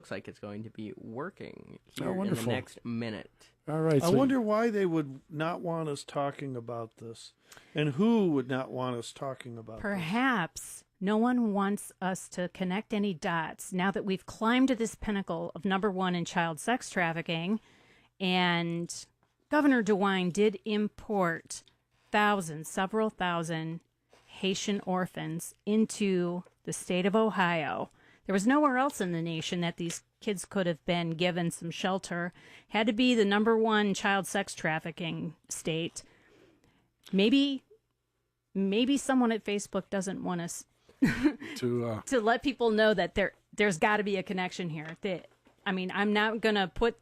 looks like it's going to be working here Oh, in the next minute. All right. I wonder why they would not want us talking about this, and who would not want us talking about Perhaps no one wants us to connect any dots now that we've climbed to this pinnacle of number one in child sex trafficking, and Governor DeWine did import several thousand Haitian orphans into the state of Ohio. There was nowhere else in the nation that these kids could have been given some shelter. Had to be the number one child sex trafficking state. Maybe someone at Facebook doesn't want us to let people know that there's got to be a connection here. I'm not going to put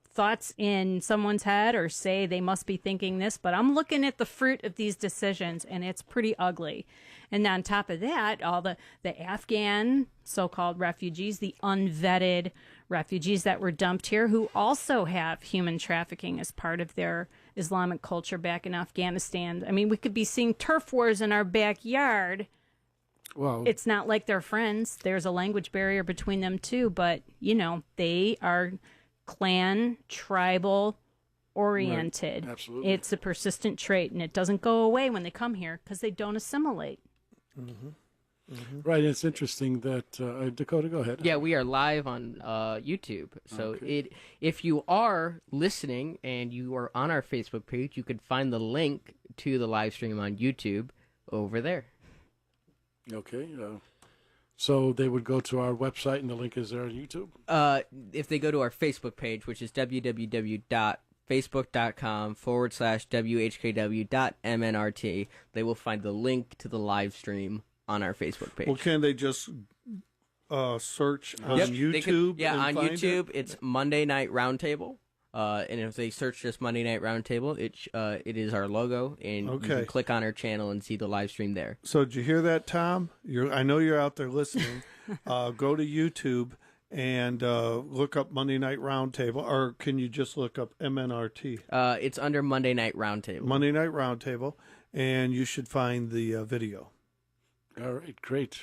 thoughts in someone's head or say they must be thinking this, but I'm looking at the fruit of these decisions, and it's pretty ugly. And on top of that, all the Afghan so-called refugees, the unvetted refugees that were dumped here, who also have human trafficking as part of their Islamic culture back in Afghanistan. I mean, we could be seeing turf wars in our backyard. Well, it's not like they're friends. There's a language barrier between them too, but they are clan, tribal oriented. Right. Absolutely. It's a persistent trait, and it doesn't go away when they come here because they don't assimilate. Mm-hmm. Mm-hmm. Right. It's interesting that Dakota, go ahead. Yeah, we are live on YouTube. So if you are listening and you are on our Facebook page, you can find the link to the live stream on YouTube over there. Okay. So they would go to our website, and the link is there on YouTube? If they go to our Facebook page, which is www.facebook.com/WHKW.MNRT, they will find the link to the live stream on our Facebook page. Well, can they just search on YouTube? On YouTube, it's Monday Night Roundtable. And if they search just Monday Night Roundtable, it is our logo, and you can click on our channel and see the live stream there. So did you hear that, Tom? I know you're out there listening. Go to YouTube and look up Monday Night Roundtable, or can you just look up MNRT? It's under Monday Night Roundtable. Monday Night Roundtable, and you should find the video. All right, great.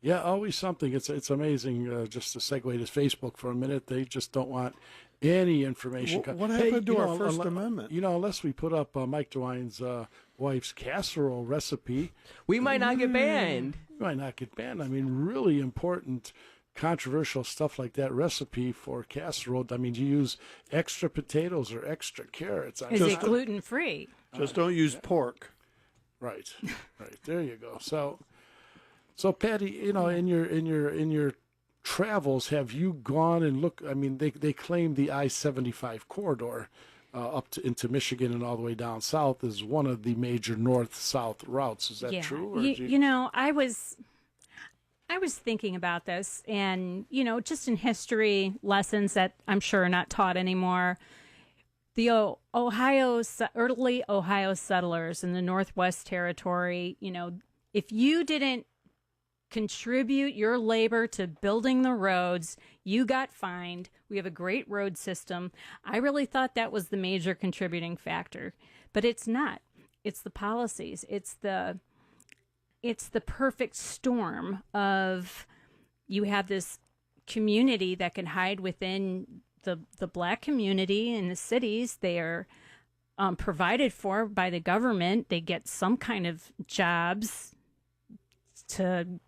Yeah, always something. It's amazing. Just to segue to Facebook for a minute, they just don't want any information. What happened to our First Amendment? Unless we put up Mike DeWine's wife's casserole recipe, we might not get banned. We might not get banned. I mean, really important, controversial stuff like that recipe for casserole. I mean, do you use extra potatoes or extra carrots? Is it gluten-free? Just don't use pork. Right. There you go. So Patty, in your travels, have you gone and looked? I mean, they claim the I-75 corridor up into Michigan and all the way down south is one of the major north-south routes. Is that true? Or I was thinking about this, and just in history lessons that I'm sure are not taught anymore. The early Ohio settlers in the Northwest Territory, if you didn't contribute your labor to building the roads, you got fined. We have a great road system. I really thought that was the major contributing factor, but it's not. It's the policies. It's the perfect storm of you have this community that can hide within the black community in the cities. They are provided for by the government. They get some kind of jobs to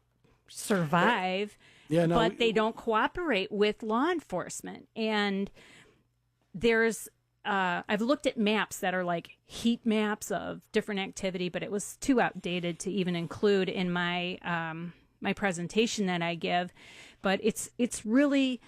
survive, but they don't cooperate with law enforcement. And there's I've looked at maps that are like heat maps of different activity, but it was too outdated to even include in my my presentation that I give. But it's really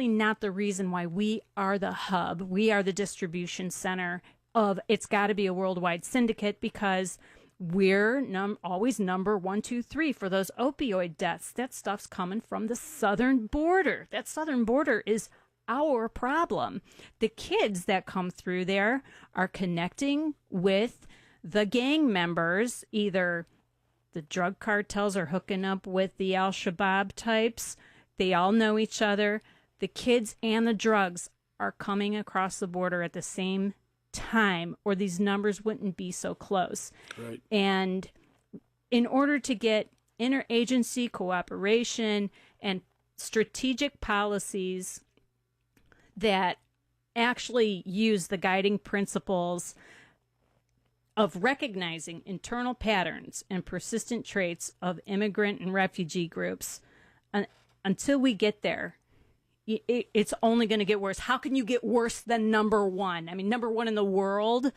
not the reason why we are the hub. We are the distribution center of. It's got to be a worldwide syndicate because we're always number 1, 2, 3 for those opioid deaths. That stuff's coming from the southern border. That southern border is our problem. The kids that come through there are connecting with the gang members. Either the drug cartels are hooking up with the Al-Shabaab types. They all know each other. The kids and the drugs are coming across the border at the same time, or these numbers wouldn't be so close. Right. And in order to get interagency cooperation and strategic policies that actually use the guiding principles of recognizing internal patterns and persistent traits of immigrant and refugee groups. Until we get there, it's only going to get worse. How can you get worse than number one? I mean, number one in the world.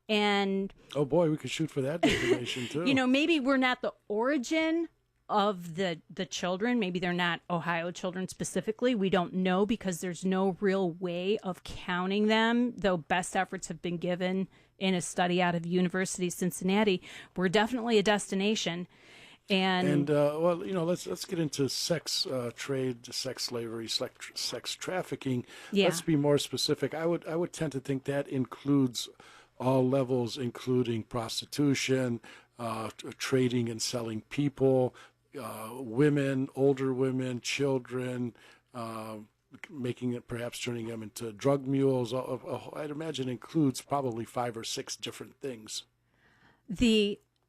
And oh boy, we could shoot for that information too. Maybe we're not the origin of the children. Maybe they're not Ohio children specifically. We don't know because there's no real way of counting them, though best efforts have been given in a study out of University of Cincinnati. We're definitely a destination. And let's get into sex trade, sex slavery, sex trafficking. Yeah. Let's be more specific. I would tend to think that includes all levels, including prostitution, trading and selling people, women, older women, children, making it, perhaps turning them into drug mules. I'd imagine includes probably 5 or 6 different things.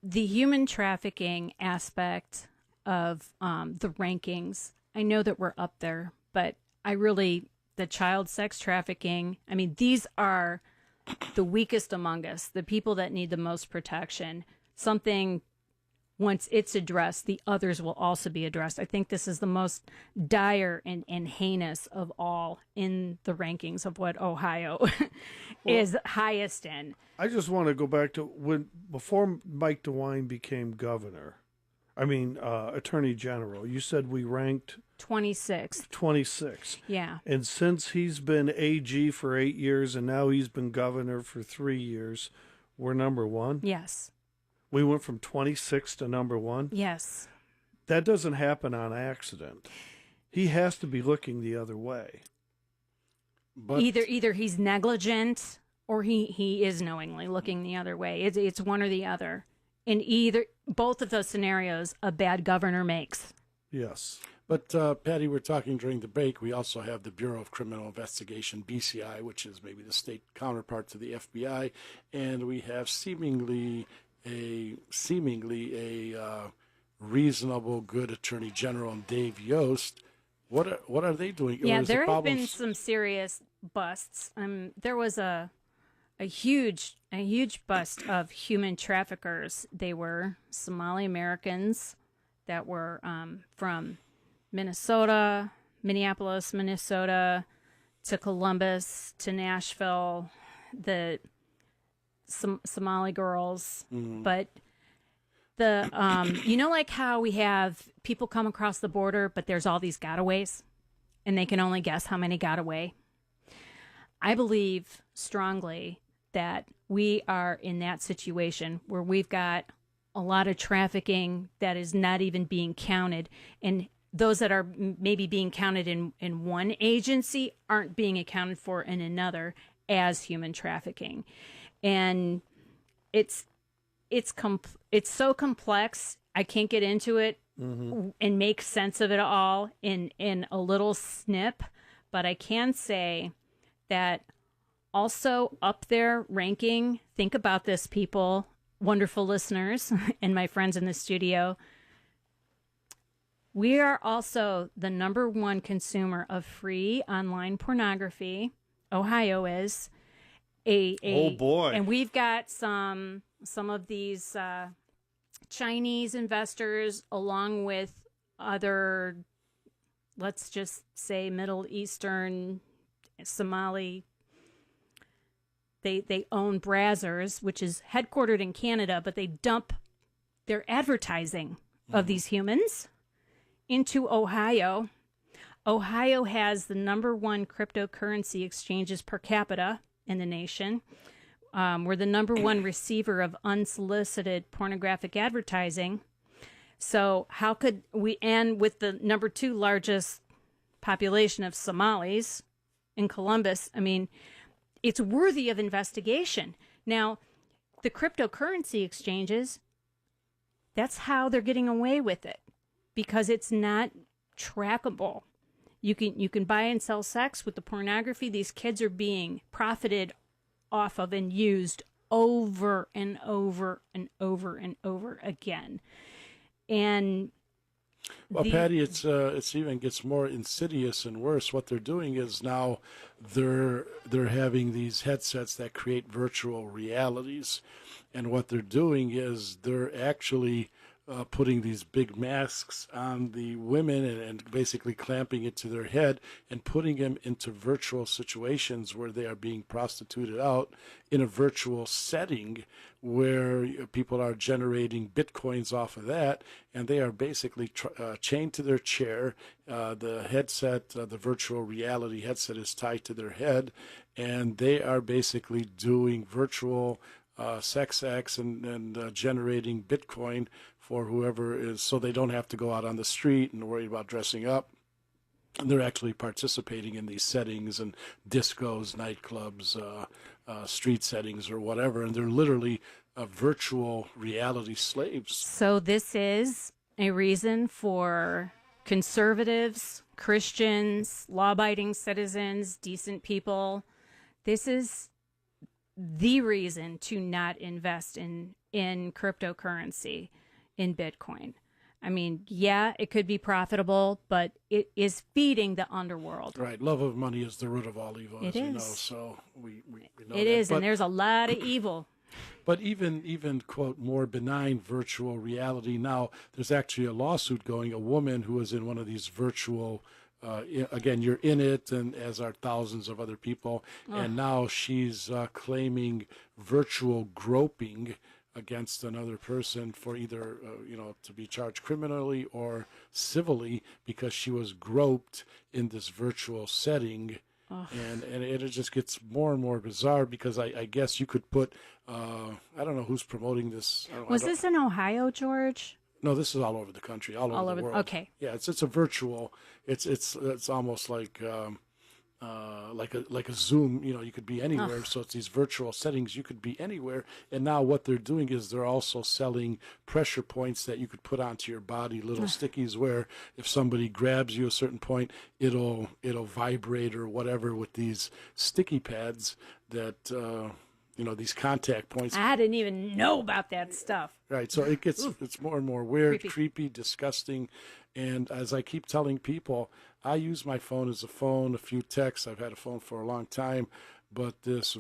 The human trafficking aspect of the rankings, I know that we're up there, but the child sex trafficking, I mean, these are the weakest among us, the people that need the most protection. Something, once it's addressed, the others will also be addressed. I think this is the most dire and heinous of all in the rankings of what Ohio is highest in. I just want to go back to before Mike DeWine became Attorney General. You said we ranked 26. 26. Yeah. And since he's been AG for 8 years and now he's been governor for 3 years, we're number one? Yes. We went from 26 to number one? Yes. That doesn't happen on accident. He has to be looking the other way. But either he's negligent or he is knowingly looking the other way. It's one or the other. In both of those scenarios, a bad governor makes. Yes. But, Patty, we're talking during the break. We also have the Bureau of Criminal Investigation, BCI, which is maybe the state counterpart to the FBI. And we have seemingly a reasonable, good Attorney General, Dave Yost. What are they doing? Yeah, there have been some serious busts. There was a huge bust of human traffickers. They were Somali Americans that were from Minneapolis, Minnesota, to Columbus, to Nashville, the Somali girls. Mm-hmm. But the, like how we have people come across the border, but there's all these gotaways, and they can only guess how many got away. I believe strongly that we are in that situation where we've got a lot of trafficking that is not even being counted, and those that are maybe being counted in one agency aren't being accounted for in another as human trafficking. And it's so complex. I can't get into it and make sense of it all in a little snip, but I can say that also up there ranking, think about this, people, wonderful listeners and my friends in the studio. We are also the number one consumer of free online pornography. Ohio is. Oh boy! And we've got some of these Chinese investors, along with other, let's just say, Middle Eastern, Somali. They own Brazzers, which is headquartered in Canada, but they dump their advertising of these humans into Ohio. Ohio has the number one cryptocurrency exchanges per capita in the nation. We're the number one receiver of unsolicited pornographic advertising. So how could we, and with the number 2 largest population of Somalis in Columbus, I mean, it's worthy of investigation. Now, the cryptocurrency exchanges, that's how they're getting away with it, because it's not trackable. You can buy and sell sex with the pornography. These kids are being profited off of and used over and over and over and over again. And Well, Patty, it's even gets more insidious and worse. What they're doing is now they're having these headsets that create virtual realities, and what they're doing is they're actually putting these big masks on the women and basically clamping it to their head and putting them into virtual situations where they are being prostituted out in a virtual setting where people are generating bitcoins off of that, and they are basically chained to their chair. The headset, the virtual reality headset, is tied to their head, and they are basically doing virtual sex acts and generating Bitcoin for whoever is, so they don't have to go out on the street and worry about dressing up. And they're actually participating in these settings and discos, nightclubs, street settings or whatever, and they're literally virtual reality slaves. So this is a reason for conservatives, Christians, law-abiding citizens, decent people. This is the reason to not invest in cryptocurrency, in Bitcoin. I mean, yeah, it could be profitable, but it is feeding the underworld. Right. Love of money is the root of all evil, it as is. you know. So we know it that. is, and there's a lot of evil. But even quote more benign virtual reality now, there's actually a lawsuit going. A woman who was in one of these virtual. Again, you're in it, and as are thousands of other people. And now she's claiming virtual groping against another person for either, to be charged criminally or civilly because she was groped in this virtual setting. And it just gets more and more bizarre because I guess you could put, I don't know who's promoting this. Was this in Ohio, George? No, this is all over the country, all over the world. Okay. Yeah, it's a virtual. It's almost like a Zoom. You could be anywhere. So it's these virtual settings. You could be anywhere. And now what they're doing is they're also selling pressure points that you could put onto your body, little stickies where if somebody grabs you a certain point, it'll vibrate or whatever with these sticky pads that. These contact points. I didn't even know about that stuff. Right. So it's more and more weird, creepy, disgusting. And as I keep telling people, I use my phone as a phone, a few texts. I've had a phone for a long time. But this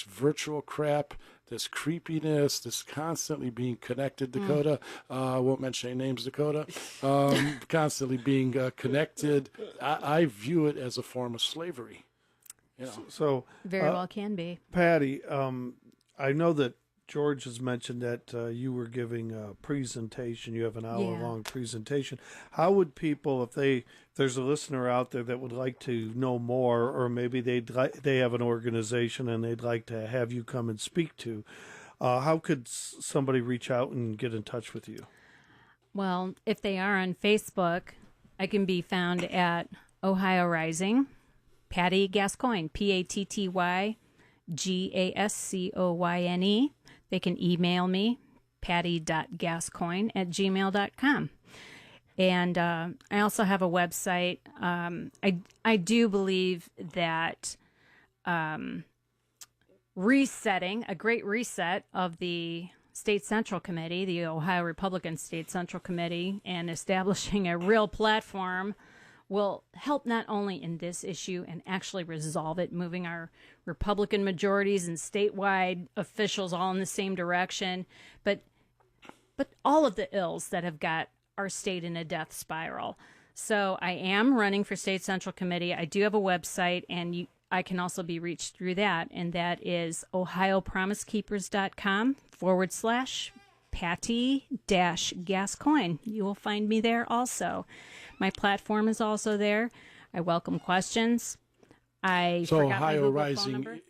virtual crap, this creepiness, this constantly being connected, Dakota, I won't mention any names, Dakota, constantly being connected, I view it as a form of slavery. So very well can be. Patty, I know that George has mentioned that you were giving a presentation. You have an hour-long presentation. How would people, if there's a listener out there that would like to know more, or maybe they have an organization and they'd like to have you come and speak to, how could somebody reach out and get in touch with you? Well, if they are on Facebook, I can be found at Ohio Rising. Patty Gascoigne, PattyGascoigne. They can email me, patty.gascoigne@gmail.com. And I also have a website. I do believe that resetting, a great reset of the State Central Committee, the Ohio Republican State Central Committee, and establishing a real platform will help not only in this issue and actually resolve it, moving our Republican majorities and statewide officials all in the same direction, but all of the ills that have got our state in a death spiral. So I am running for State Central Committee. I do have a website, and I can also be reached through that, and that is ohiopromisekeepers.com/Patty-Gascoigne. You will find me there also. My platform is also there. I welcome questions. Ohio Rising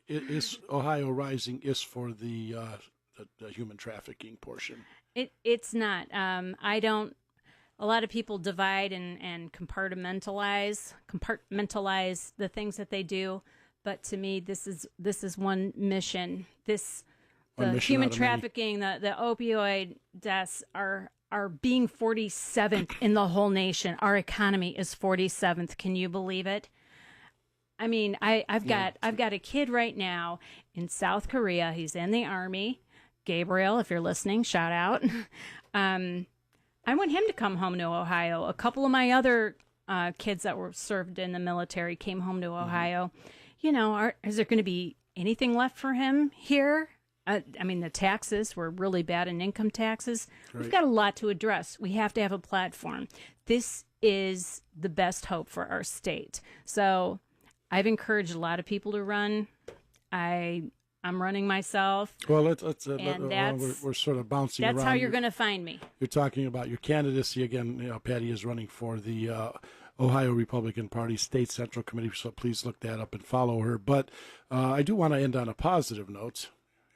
is for the human trafficking portion. It's not. I don't. A lot of people divide and compartmentalize the things that they do, but to me, this is one mission. The human trafficking, the opioid deaths are being 47th in the whole nation. Our economy is 47th. Can you believe it? I mean, I've got a kid right now in South Korea. He's in the Army. Gabriel, if you're listening, shout out. I want him to come home to Ohio. A couple of my other kids that were served in the military came home to Ohio. Is there going to be anything left for him here? I mean, the taxes were really bad in income taxes. Right. We've got a lot to address. We have to have a platform. This is the best hope for our state. So I've encouraged a lot of people to run. I'm running myself. Well, we're sort of bouncing around. That's how you're going to find me. You're talking about your candidacy again. Patty is running for the Ohio Republican Party State Central Committee, so please look that up and follow her. But I do want to end on a positive note,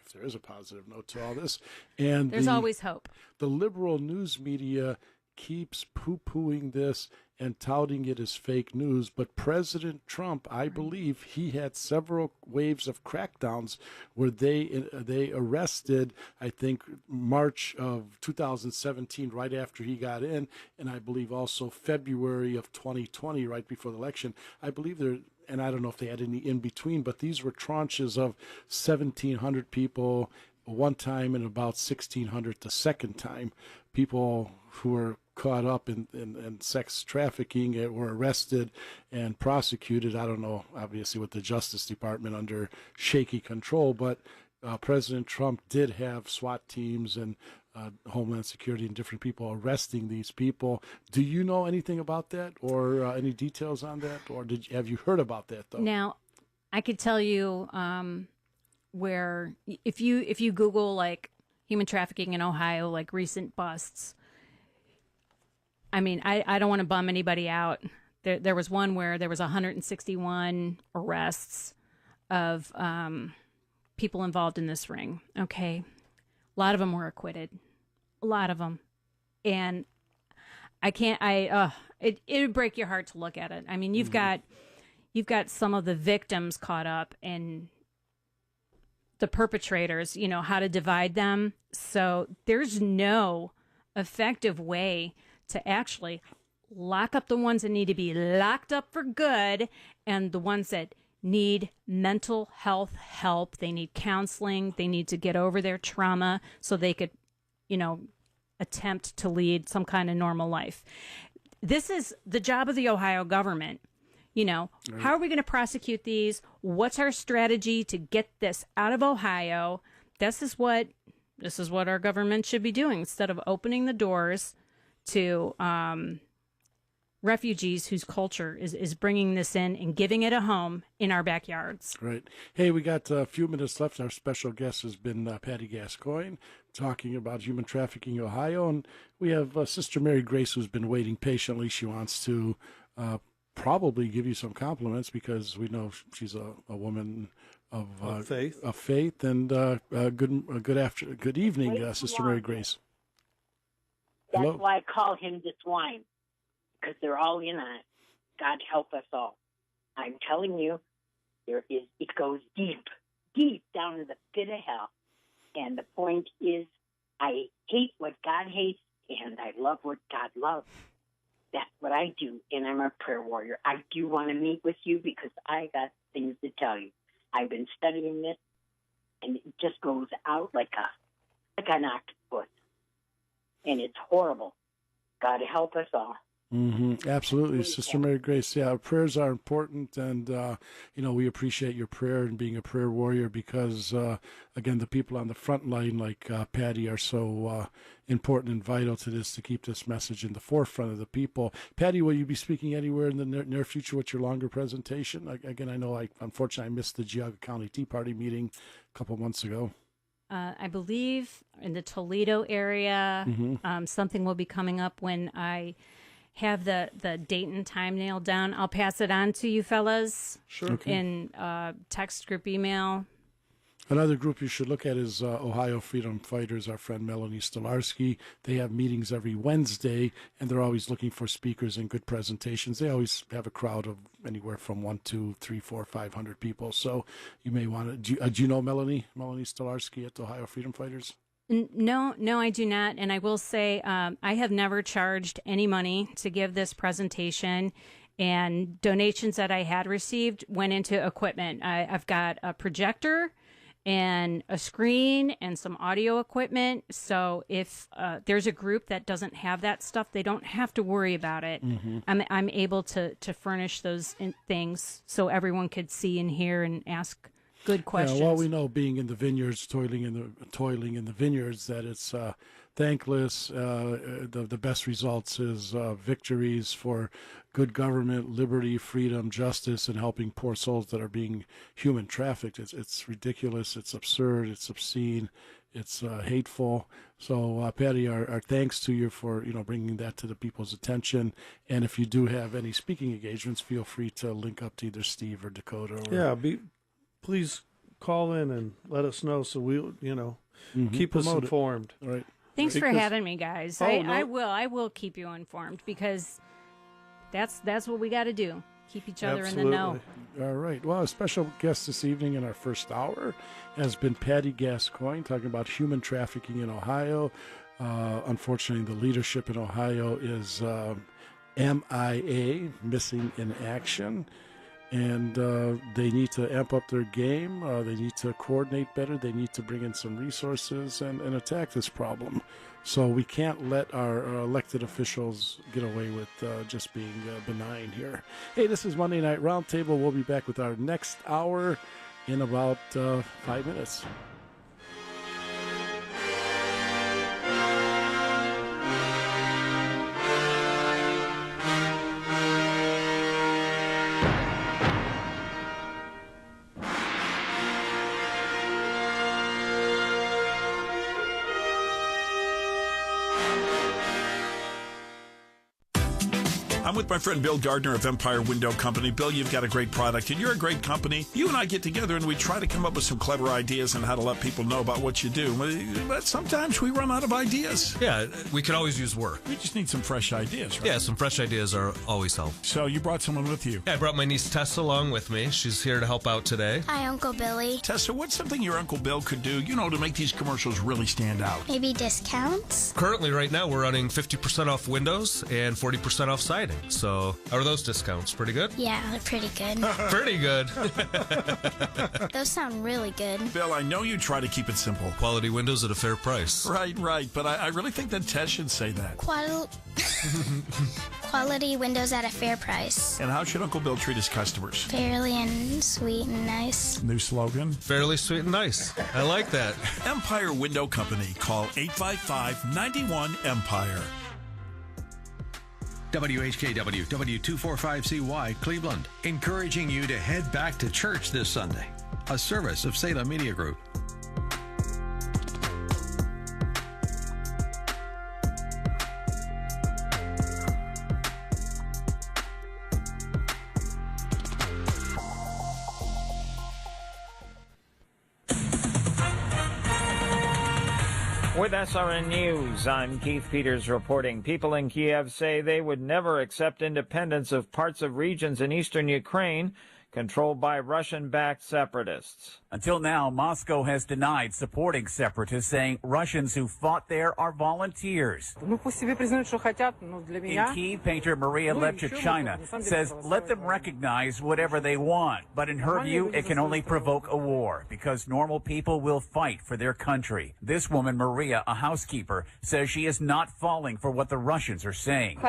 if there is a positive note to all this. And there's always hope. The liberal news media keeps poo-pooing this and touting it as fake news, but President Trump, I believe, he had several waves of crackdowns where they arrested, I think, March of 2017, right after he got in, and I believe also February of 2020, right before the election. I believe and I don't know if they had any in between, but these were tranches of 1,700 people one time and about 1,600 the second time. People who were caught up in sex trafficking were arrested and prosecuted. I don't know, obviously, with the Justice Department under shaky control, but President Trump did have SWAT teams and Homeland Security and different people arresting these people. Do you know anything about that, or any details on that, or have you heard about that though? Now, I could tell you where if you Google like human trafficking in Ohio, like recent busts. I mean, I don't want to bum anybody out. There was one where there was 161 arrests of people involved in this ring. Okay, a lot of them were acquitted. A lot of them, and I can't. It would break your heart to look at it. I mean, you've got some of the victims caught up and the perpetrators. How to divide them. So there's no effective way to actually lock up the ones that need to be locked up for good and the ones that need mental health help. They need counseling. They need to get over their trauma so they could, attempt to lead some kind of normal life. This is the job of the Ohio government. Right. How are we going to prosecute these? What's our strategy to get this out of Ohio? This is what our government should be doing instead of opening the doors to refugees whose culture is bringing this in and giving it a home in our backyards. Right. Hey, we got a few minutes left. Our special guest has been Patty Gascoigne talking about human trafficking in Ohio. And we have Sister Mary Grace, who's been waiting patiently. She wants to probably give you some compliments because we know she's a woman of faith. And good evening, Sister Mary Grace. That's Hello. why I call him the swine, because they're all in on it. God help us all. I'm telling you, it goes deep down to the pit of hell. And the point is, I hate what God hates, and I love what God loves. That's what I do, and I'm a prayer warrior. I do want to meet with you because I got things to tell you. I've been studying this, and it just goes out like an octopus. And it's horrible. God help us all. Mm-hmm. Absolutely, Sister Mary Grace. Yeah, our prayers are important, and we appreciate your prayer and being a prayer warrior because, again, the people on the front line, like Patty, are so important and vital to this to keep this message in the forefront of the people. Patty, will you be speaking anywhere in the near future with your longer presentation? Again, I know unfortunately I missed the Geauga County Tea Party meeting a couple months ago. I believe in the Toledo area. Mm-hmm. Something will be coming up when I have the date and time nailed down. I'll pass it on to you fellas. Sure. Okay. In text group, email. Another group you should look at is Ohio Freedom Fighters, our friend Melanie Stolarski. They have meetings every Wednesday, and they're always looking for speakers and good presentations. They always have a crowd of anywhere from 1, 2, 3, 4, 500 people. So you may want to. Do you know Melanie Stolarski at Ohio Freedom Fighters? No, I do not. And I will say I have never charged any money to give this presentation. And donations that I had received went into equipment. I've got a projector and a screen and some audio equipment. So if there's a group that doesn't have that stuff, they don't have to worry about it. I'm able to furnish those things so everyone could see and hear and ask good questions. Yeah, well, we know being in the vineyards, toiling in the vineyards, that it's thankless. The best results is victories for good government, liberty, freedom, justice, and helping poor souls that are being human trafficked. It's ridiculous. It's absurd. It's obscene. It's hateful. So, Patty, our thanks to you for bringing that to the people's attention. And if you do have any speaking engagements, feel free to link up to either Steve or Dakota. Please call in and let us know so we keep us informed. All right. Thanks for having me, guys. I will keep you informed, because that's what we got to do. Keep each other in the know. All right. Well, a special guest this evening in our first hour has been Patty Gascoigne, talking about human trafficking in Ohio. Unfortunately, the leadership in Ohio is MIA, missing in action. And they need to amp up their game. They need to coordinate better. They need to bring in some resources and attack this problem. So we can't let our elected officials get away with just being benign here. Hey, this is Monday Night Roundtable. We'll be back with our next hour in about 5 minutes. I'm with my friend Bill Gardner of Empire Window Company. Bill, you've got a great product, and you're a great company. You and I get together, and we try to come up with some clever ideas on how to let people know about what you do. But sometimes we run out of ideas. Yeah, we could always use work. We just need some fresh ideas, right? Yeah, some fresh ideas are always help. So you brought someone with you. Yeah, I brought my niece Tessa along with me. She's here to help out today. Hi, Uncle Billy. Tessa, what's something your Uncle Bill could do, to make these commercials really stand out? Maybe discounts? Currently, right now, we're running 50% off windows and 40% off siding. So, how are those discounts? Pretty good? Yeah, they're pretty good. Pretty good. Those sound really good. Bill, I know you try to keep it simple. Quality windows at a fair price. Right. But I really think that Tess should say that. Quality windows at a fair price. And how should Uncle Bill treat his customers? Fairly and sweet and nice. New slogan? Fairly sweet and nice. I like that. Empire Window Company. Call 855-91-EMPIRE. WHKW, W245CY, Cleveland, encouraging you to head back to church this Sunday. A service of Salem Media Group. With SRN News, I'm Keith Peters reporting. People in Kiev say they would never accept independence of parts of regions in eastern Ukraine controlled by Russian-backed separatists. Until now, Moscow has denied supporting separatists, saying Russians who fought there are volunteers. In Kyiv, painter Maria Levchuk says let them recognize whatever they want. But in her view, it can only provoke a war because normal people will fight for their country. This woman, Maria, a housekeeper, says she is not falling for what the Russians are saying.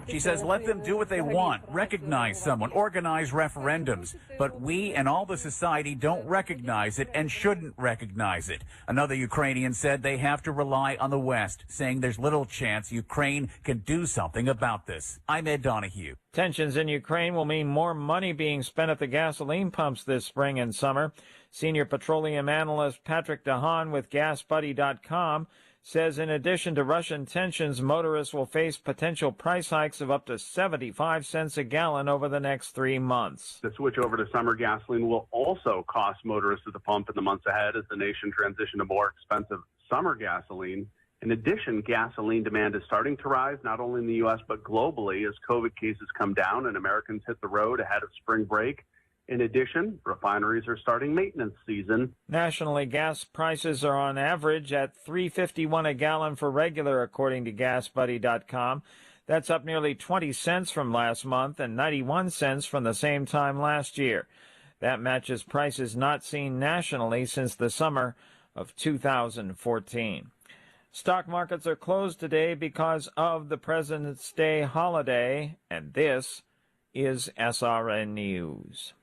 She says let them do what they want, recognize someone, organize referendums. But we and all the society don't recognize it and shouldn't recognize it. Another Ukrainian said they have to rely on the West, saying there's little chance Ukraine can do something about this. I'm Ed Donahue. Tensions in Ukraine will mean more money being spent at the gasoline pumps this spring and summer. Senior petroleum analyst Patrick DeHaan with GasBuddy.com says in addition to Russian tensions, motorists will face potential price hikes of up to 75 cents a gallon over the next 3 months. The switch over to summer gasoline will also cost motorists at the pump in the months ahead as the nation transitions to more expensive summer gasoline. In addition, gasoline demand is starting to rise, not only in the U.S., but globally as COVID cases come down and Americans hit the road ahead of spring break. In addition, refineries are starting maintenance season. Nationally, gas prices are on average at $3.51 a gallon for regular, according to GasBuddy.com. That's up nearly 20 cents from last month and 91 cents from the same time last year. That matches prices not seen nationally since the summer of 2014. Stock markets are closed today because of the President's Day holiday, and this is SRN News.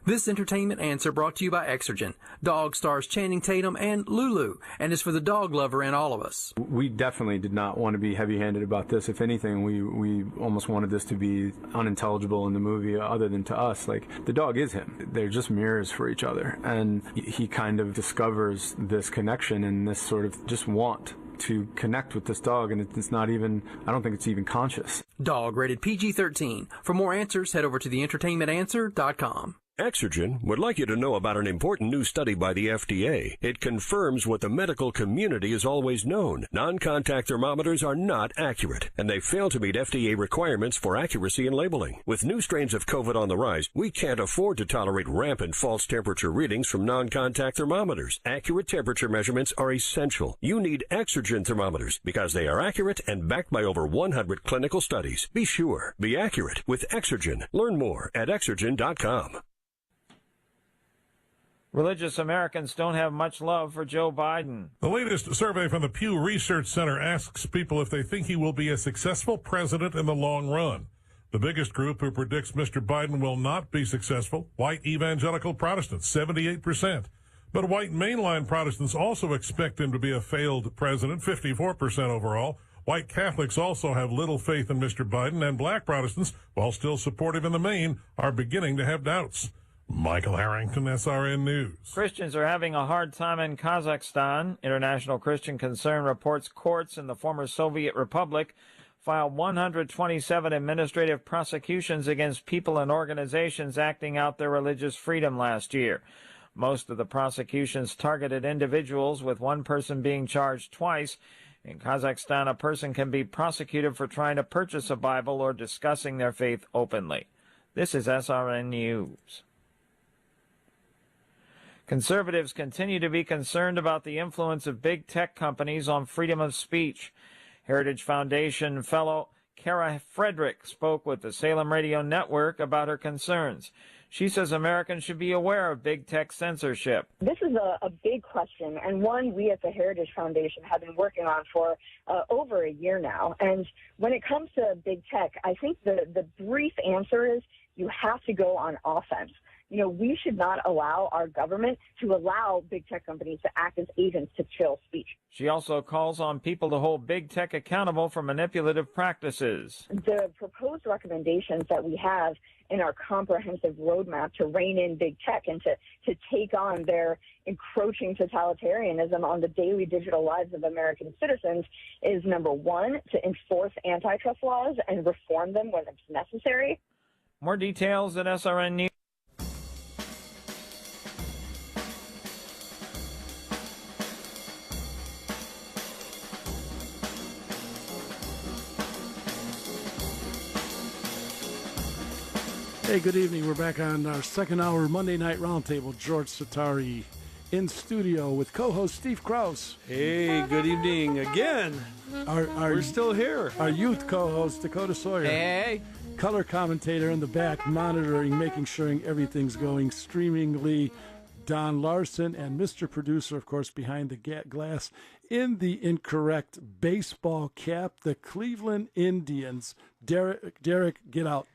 This entertainment answer brought to you by Exergen. Dog stars Channing Tatum and Lulu, and is for the dog lover in all of us. We definitely did not want to be heavy-handed about this. If anything, we almost wanted this to be unintelligible in the movie other than to us. Like, the dog is him. They're just mirrors for each other. And he kind of discovers this connection and this sort of just want to connect with this dog, and it's not even, I don't think it's even conscious. Dog rated PG-13. For more answers, head over to theentertainmentanswer.com. Exergen would like you to know about an important new study by the FDA. It confirms what the medical community has always known. Non-contact thermometers are not accurate, and they fail to meet FDA requirements for accuracy in labeling. With new strains of COVID on the rise, we can't afford to tolerate rampant false temperature readings from non-contact thermometers. Accurate temperature measurements are essential. You need Exergen thermometers because they are accurate and backed by over 100 clinical studies. Be sure, be accurate with Exergen. Learn more at Exergen.com. Religious Americans don't have much love for Joe Biden. The latest survey from the Pew Research Center asks people if they think he will be a successful president in the long run. The biggest group who predicts Mr. Biden will not be successful, white evangelical Protestants, 78%. But white mainline Protestants also expect him to be a failed president, 54% overall. White Catholics also have little faith in Mr. Biden, and black Protestants, while still supportive in the main, are beginning to have doubts. Michael Harrington, SRN News. Christians are having a hard time in Kazakhstan. International Christian Concern reports courts in the former Soviet Republic filed 127 administrative prosecutions against people and organizations acting out their religious freedom last year. Most of the prosecutions targeted individuals, with one person being charged twice. In Kazakhstan, a person can be prosecuted for trying to purchase a Bible or discussing their faith openly. This is SRN News. Conservatives continue to be concerned about the influence of big tech companies on freedom of speech. Heritage Foundation fellow Kara Frederick spoke with the Salem Radio Network about her concerns. She says Americans should be aware of big tech censorship. This is a big question, and one we at the Heritage Foundation have been working on for over a year now. And when it comes to big tech, I think the brief answer is you have to go on offense. You know, we should not allow our government to allow big tech companies to act as agents to chill speech. She also calls on people to hold big tech accountable for manipulative practices. The proposed recommendations that we have in our comprehensive roadmap to rein in big tech and to take on their encroaching totalitarianism on the daily digital lives of American citizens is, number one, to enforce antitrust laws and reform them when it's necessary. More details at SRN News. Hey, good evening. We're back on our second hour Monday Night Roundtable. George Satari in studio with co-host Steve Krause. Hey, good evening again. We're still here. Our youth co-host Dakota Sawyer. Hey. Color commentator in the back, monitoring, making sure everything's going streamingly, Don Larson, and Mr. Producer, of course, behind the glass in the incorrect baseball cap, the Cleveland Indians. Derek, get out.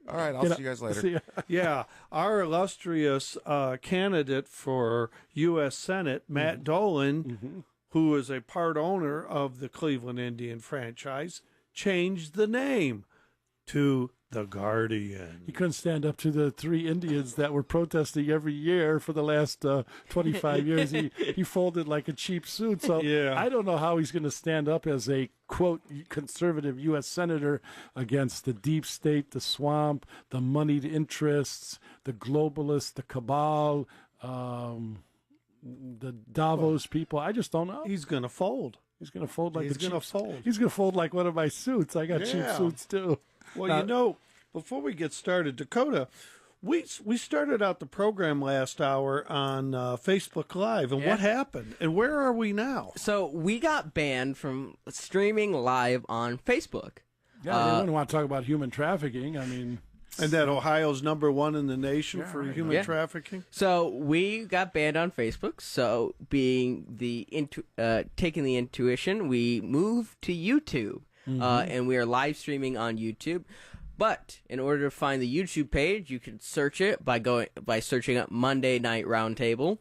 All right, I'll see you guys later. Yeah, our illustrious candidate for U.S. Senate, Matt Dolan, who is a part owner of the Cleveland Indian franchise, changed the name to The Guardian. He couldn't stand up to the three Indians that were protesting every year for the last 25 years. He folded like a cheap suit. So yeah. I don't know how he's going to stand up as a, quote, conservative U.S. senator against the deep state, the swamp, the moneyed interests, the globalists, the cabal, the Davos people. I just don't know. He's going to fold. He's going to fold like He's going to fold. He's going to fold like one of my suits. I got cheap suits too. Well, before we get started, Dakota, we started out the program last hour on Facebook Live, and what happened? And where are we now? So we got banned from streaming live on Facebook. Yeah, they don't want to talk about human trafficking. I mean, And that Ohio's #1 in the nation for human trafficking. So we got banned on Facebook. So being taking the intuition, we moved to YouTube, and we are live streaming on YouTube. But in order to find the YouTube page, you can search it by searching up Monday Night Roundtable.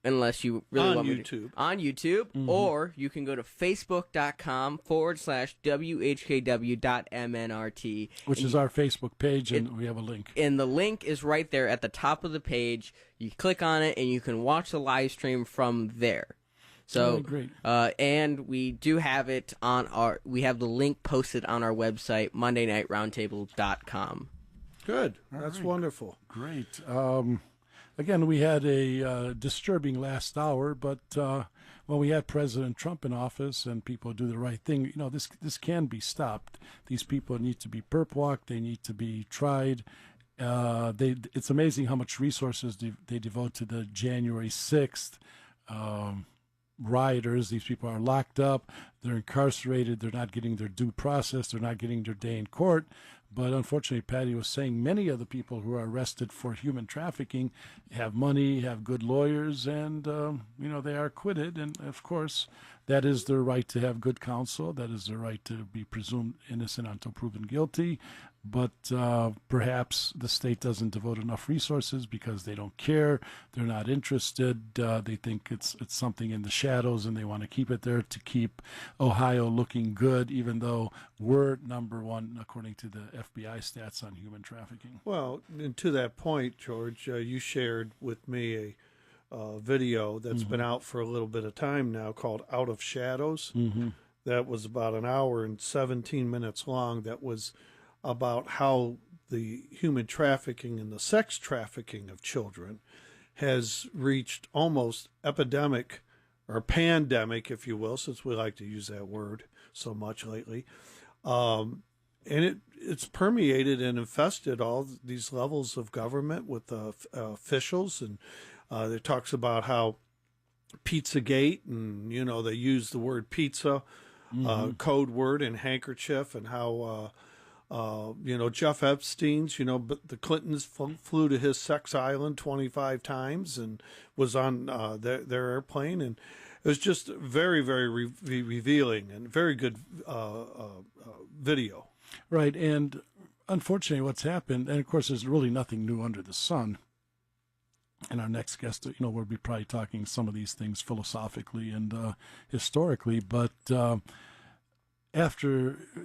Unless you really want me to. On YouTube. Or you can go to facebook.com/whkw.mnrt. Which is our Facebook page, and we have a link. And the link is right there at the top of the page. You click on it, and you can watch the live stream from there. So, great. And we do have it we have the link posted on our website, MondayNightRoundtable.com. Good. That's wonderful. Great. Again, we had a disturbing last hour, but when we had President Trump in office and people do the right thing, this can be stopped. These people need to be perp walked. They need to be tried. It's amazing how much resources they devote to the January 6th rioters. These people are locked up. They're incarcerated. They're not getting their due process. They're not getting their day in court. But unfortunately, Patty was saying many of the people who are arrested for human trafficking have money, have good lawyers, and, they are acquitted. And, of course, that is their right to have good counsel. That is their right to be presumed innocent until proven guilty. But perhaps the state doesn't devote enough resources because they don't care. They're not interested. They think it's something in the shadows, and they want to keep it there to keep Ohio looking good, even though we're #1 according to the FBI stats on human trafficking. Well, and to that point, George, you shared with me a video that's been out for a little bit of time now called Out of Shadows. That was about an hour and 17 minutes long. That was about how the human trafficking and the sex trafficking of children has reached almost epidemic or pandemic, if you will, since we like to use that word so much lately. And it's permeated and infested all these levels of government with officials. And it talks about how Pizzagate, and, they use the word pizza, code word, and handkerchief, and how... Jeff Epstein's, but the Clintons flew to his sex island 25 times and was on their airplane. And it was just very, very revealing and very good video. Right. And unfortunately, what's happened, and of course, there's really nothing new under the sun. And our next guest, we'll be probably talking some of these things philosophically and historically, but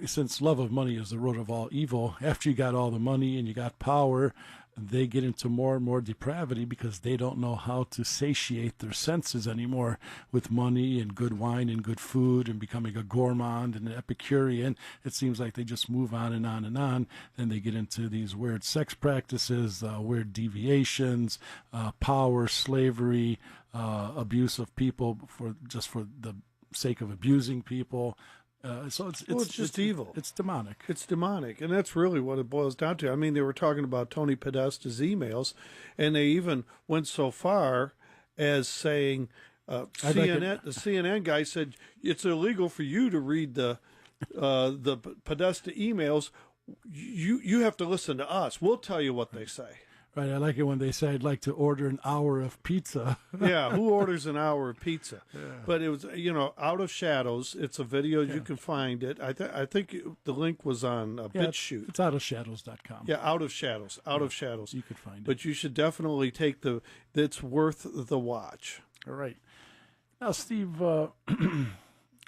since love of money is the root of all evil, after you got all the money and you got power, they get into more and more depravity because they don't know how to satiate their senses anymore with money and good wine and good food and becoming a gourmand and an Epicurean. It seems like they just move on and on and on. Then they get into these weird sex practices, weird deviations, power, slavery, abuse of people for the sake of abusing people. So it's just evil. It's demonic. It's demonic, and that's really what it boils down to. I mean, they were talking about Tony Podesta's emails, and they even went so far as saying the CNN guy said it's illegal for you to read the Podesta emails. You have to listen to us. We'll tell you what they say. Right, I like it when they say, I'd like to order an hour of pizza. Yeah, who orders an hour of pizza? Yeah. But it was, Out of Shadows. It's a video. You can find it. I think the link was on BitChute. It's outofshadows.com. Yeah, Out of Shadows. Out of Shadows. You could find it. But you should definitely take it's worth the watch. All right. Now, Steve, I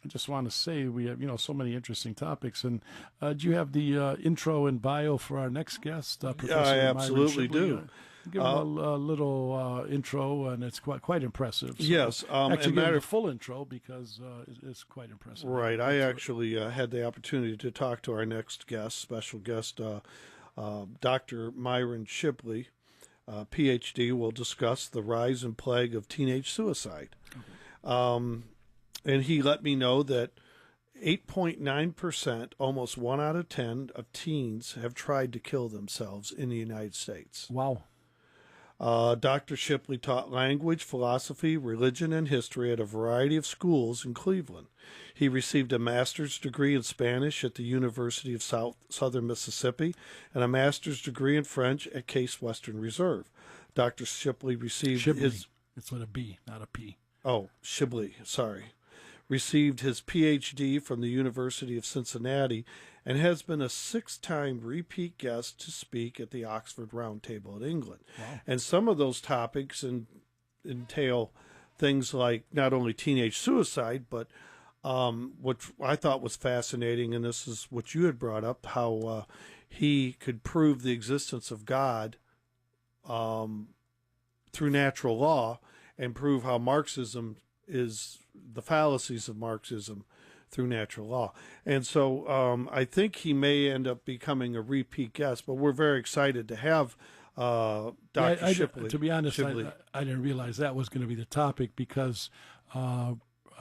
just want to say we have, so many interesting topics. And do you have the intro and bio for our next guest, Professor I absolutely do. Give him a little intro, and it's quite impressive. So yes. Actually, give him a full intro because it's quite impressive. Right. I actually had the opportunity to talk to our next special guest, Dr. Myron Shipley, PhD, will discuss the rise and plague of teenage suicide. Okay. And he let me know that 8.9%, almost 1 out of 10 of teens have tried to kill themselves in the United States. Wow. Dr. Shipley taught language, philosophy, religion, and history at a variety of schools in Cleveland. He received a master's degree in Spanish at the University of Southern Mississippi and a master's degree in French at Case Western Reserve. Dr. Shipley received his... It's with a B, not a P. Oh, Shibley, sorry. Received his Ph.D. from the University of Cincinnati and has been a 6-time repeat guest to speak at the Oxford Roundtable in England. Wow. And some of those topics entail things like not only teenage suicide, but what I thought was fascinating, and this is what you had brought up, how he could prove the existence of God through natural law and prove how Marxism is the fallacies of Marxism through natural law. And so I think he may end up becoming a repeat guest, but we're very excited to have Dr. Shipley. To be honest, Shipley. I didn't realize that was going to be the topic because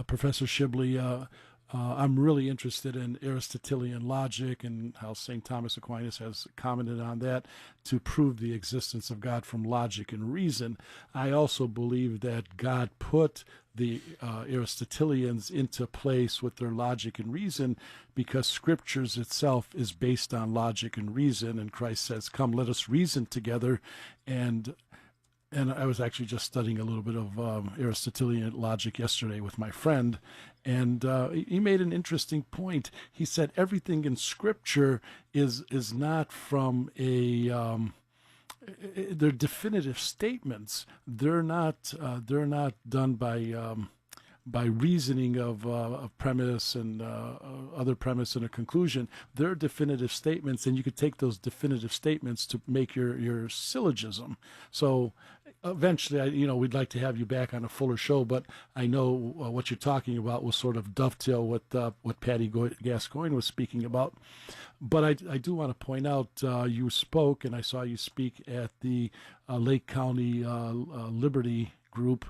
Professor Shibley, I'm really interested in Aristotelian logic and how St. Thomas Aquinas has commented on that to prove the existence of God from logic and reason. I also believe that God put the Aristotelians into place with their logic and reason because Scriptures itself is based on logic and reason, and Christ says, "Come, let us reason together." And I was actually just studying a little bit of Aristotelian logic yesterday with my friend, and he made an interesting point. He said everything in Scripture is not from a they're definitive statements. They're not done by reasoning of a premise and other premise and a conclusion. They're definitive statements, and you could take those definitive statements to make your syllogism. So eventually, we'd like to have you back on a fuller show, but I know what you're talking about will sort of dovetail with what Patty Gascoigne was speaking about. But I do want to point out you spoke, and I saw you speak at the Lake County Liberty Group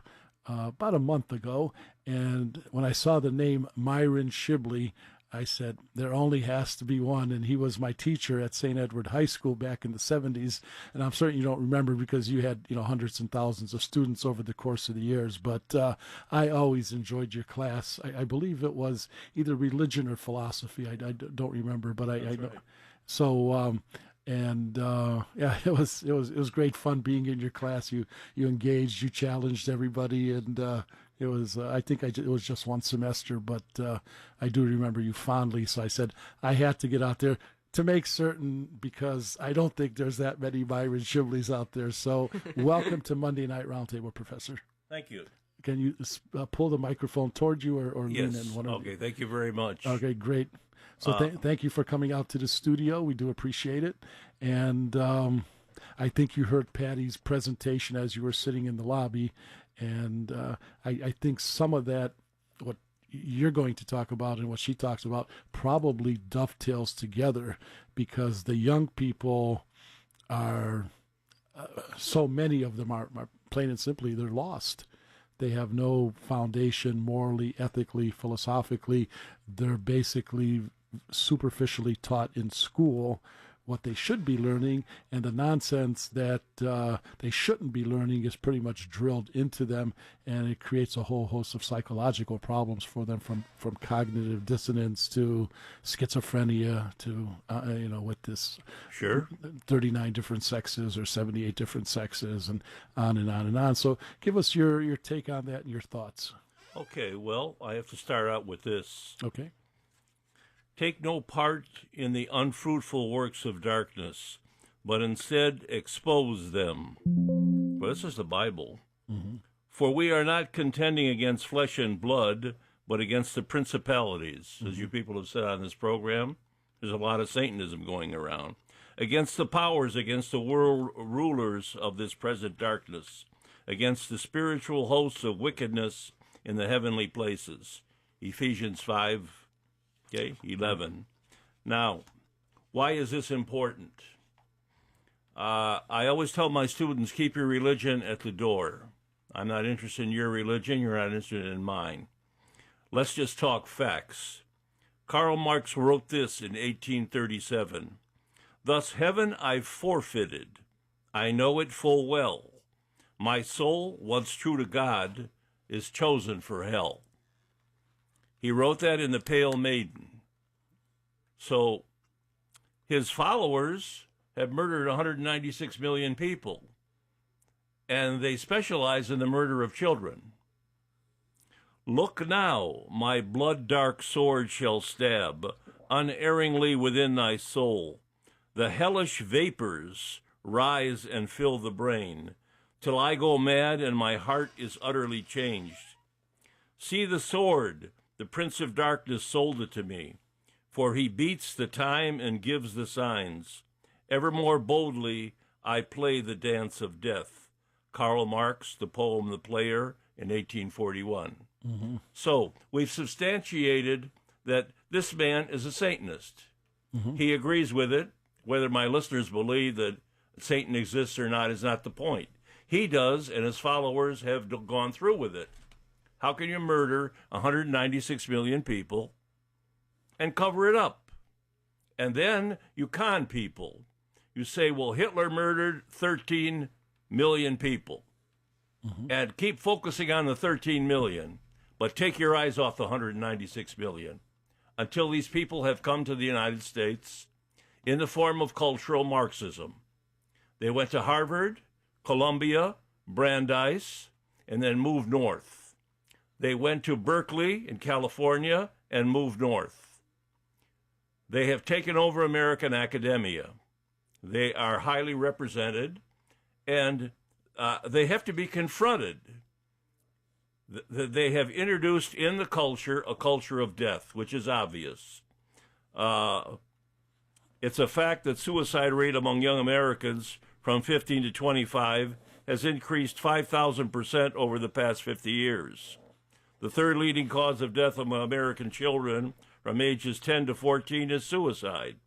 about a month ago, and when I saw the name Myron Shibley, I said, there only has to be one, and he was my teacher at St. Edward High School back in the 70s, and I'm certain you don't remember because you had hundreds and thousands of students over the course of the years, but I always enjoyed your class. I believe it was either religion or philosophy. I don't remember, but I know. Right. So, yeah, it was great fun being in your class. You engaged, you challenged everybody, and it was I think it was just one semester, but I do remember you fondly. So I said I had to get out there to make certain, because I don't think there's that many Myron Shibleys out there. So welcome to Monday Night Roundtable, Professor. Thank you. Can you pull the microphone toward you or yes. lean in? Okay, thank you very much. Okay, great. So thank you for coming out to the studio. We do appreciate it. And I think you heard Patty's presentation as you were sitting in the lobby. And I think some of that, what you're going to talk about and what she talks about, probably dovetails together, because the young people are, so many of them are plain and simply, they're lost. They have no foundation morally, ethically, philosophically. They're basically superficially taught in school what they should be learning, and the nonsense that they shouldn't be learning is pretty much drilled into them, and it creates a whole host of psychological problems for them, from cognitive dissonance to schizophrenia to with this 39 different sexes or 78 different sexes, and on and on and on. So give us your take on that and your thoughts. Okay, well, I have to start out with this. Okay. Take no part in the unfruitful works of darkness, but instead expose them. Well, this is the Bible. Mm-hmm. For we are not contending against flesh and blood, but against the principalities. Mm-hmm. As you people have said on this program, there's a lot of Satanism going around. Against the powers, against the world rulers of this present darkness, against the spiritual hosts of wickedness in the heavenly places. Ephesians 5. 11. Now, why is this important? I always tell my students, keep your religion at the door. I'm not interested in your religion. You're not interested in mine. Let's just talk facts. Karl Marx wrote this in 1837. Thus heaven I've forfeited. I know it full well. My soul, once true to God, is chosen for hell. He wrote that in The Pale Maiden. So his followers have murdered 196 million people, and they specialize in the murder of children. Look now, my blood-dark sword shall stab unerringly within thy soul. The hellish vapors rise and fill the brain, till I go mad and my heart is utterly changed. See the sword, the Prince of Darkness sold it to me, for he beats the time and gives the signs. Evermore boldly I play the dance of death. Karl Marx, the poem The Player, in 1841. Mm-hmm. So we've substantiated that this man is a Satanist. Mm-hmm. He agrees with it. Whether my listeners believe that Satan exists or not is not the point. He does, and his followers have gone through with it. How can you murder 196 million people and cover it up? And then you con people. You say, well, Hitler murdered 13 million people. Mm-hmm. And keep focusing on the 13 million, but take your eyes off the 196 million until these people have come to the United States in the form of cultural Marxism. They went to Harvard, Columbia, Brandeis, and then moved north. They went to Berkeley in California and moved north. They have taken over American academia. They are highly represented, and they have to be confronted. They have introduced in the culture a culture of death, which is obvious. It's a fact that suicide rate among young Americans from 15 to 25 has increased 5,000% over the past 50 years. The third leading cause of death among American children from ages 10 to 14 is suicide.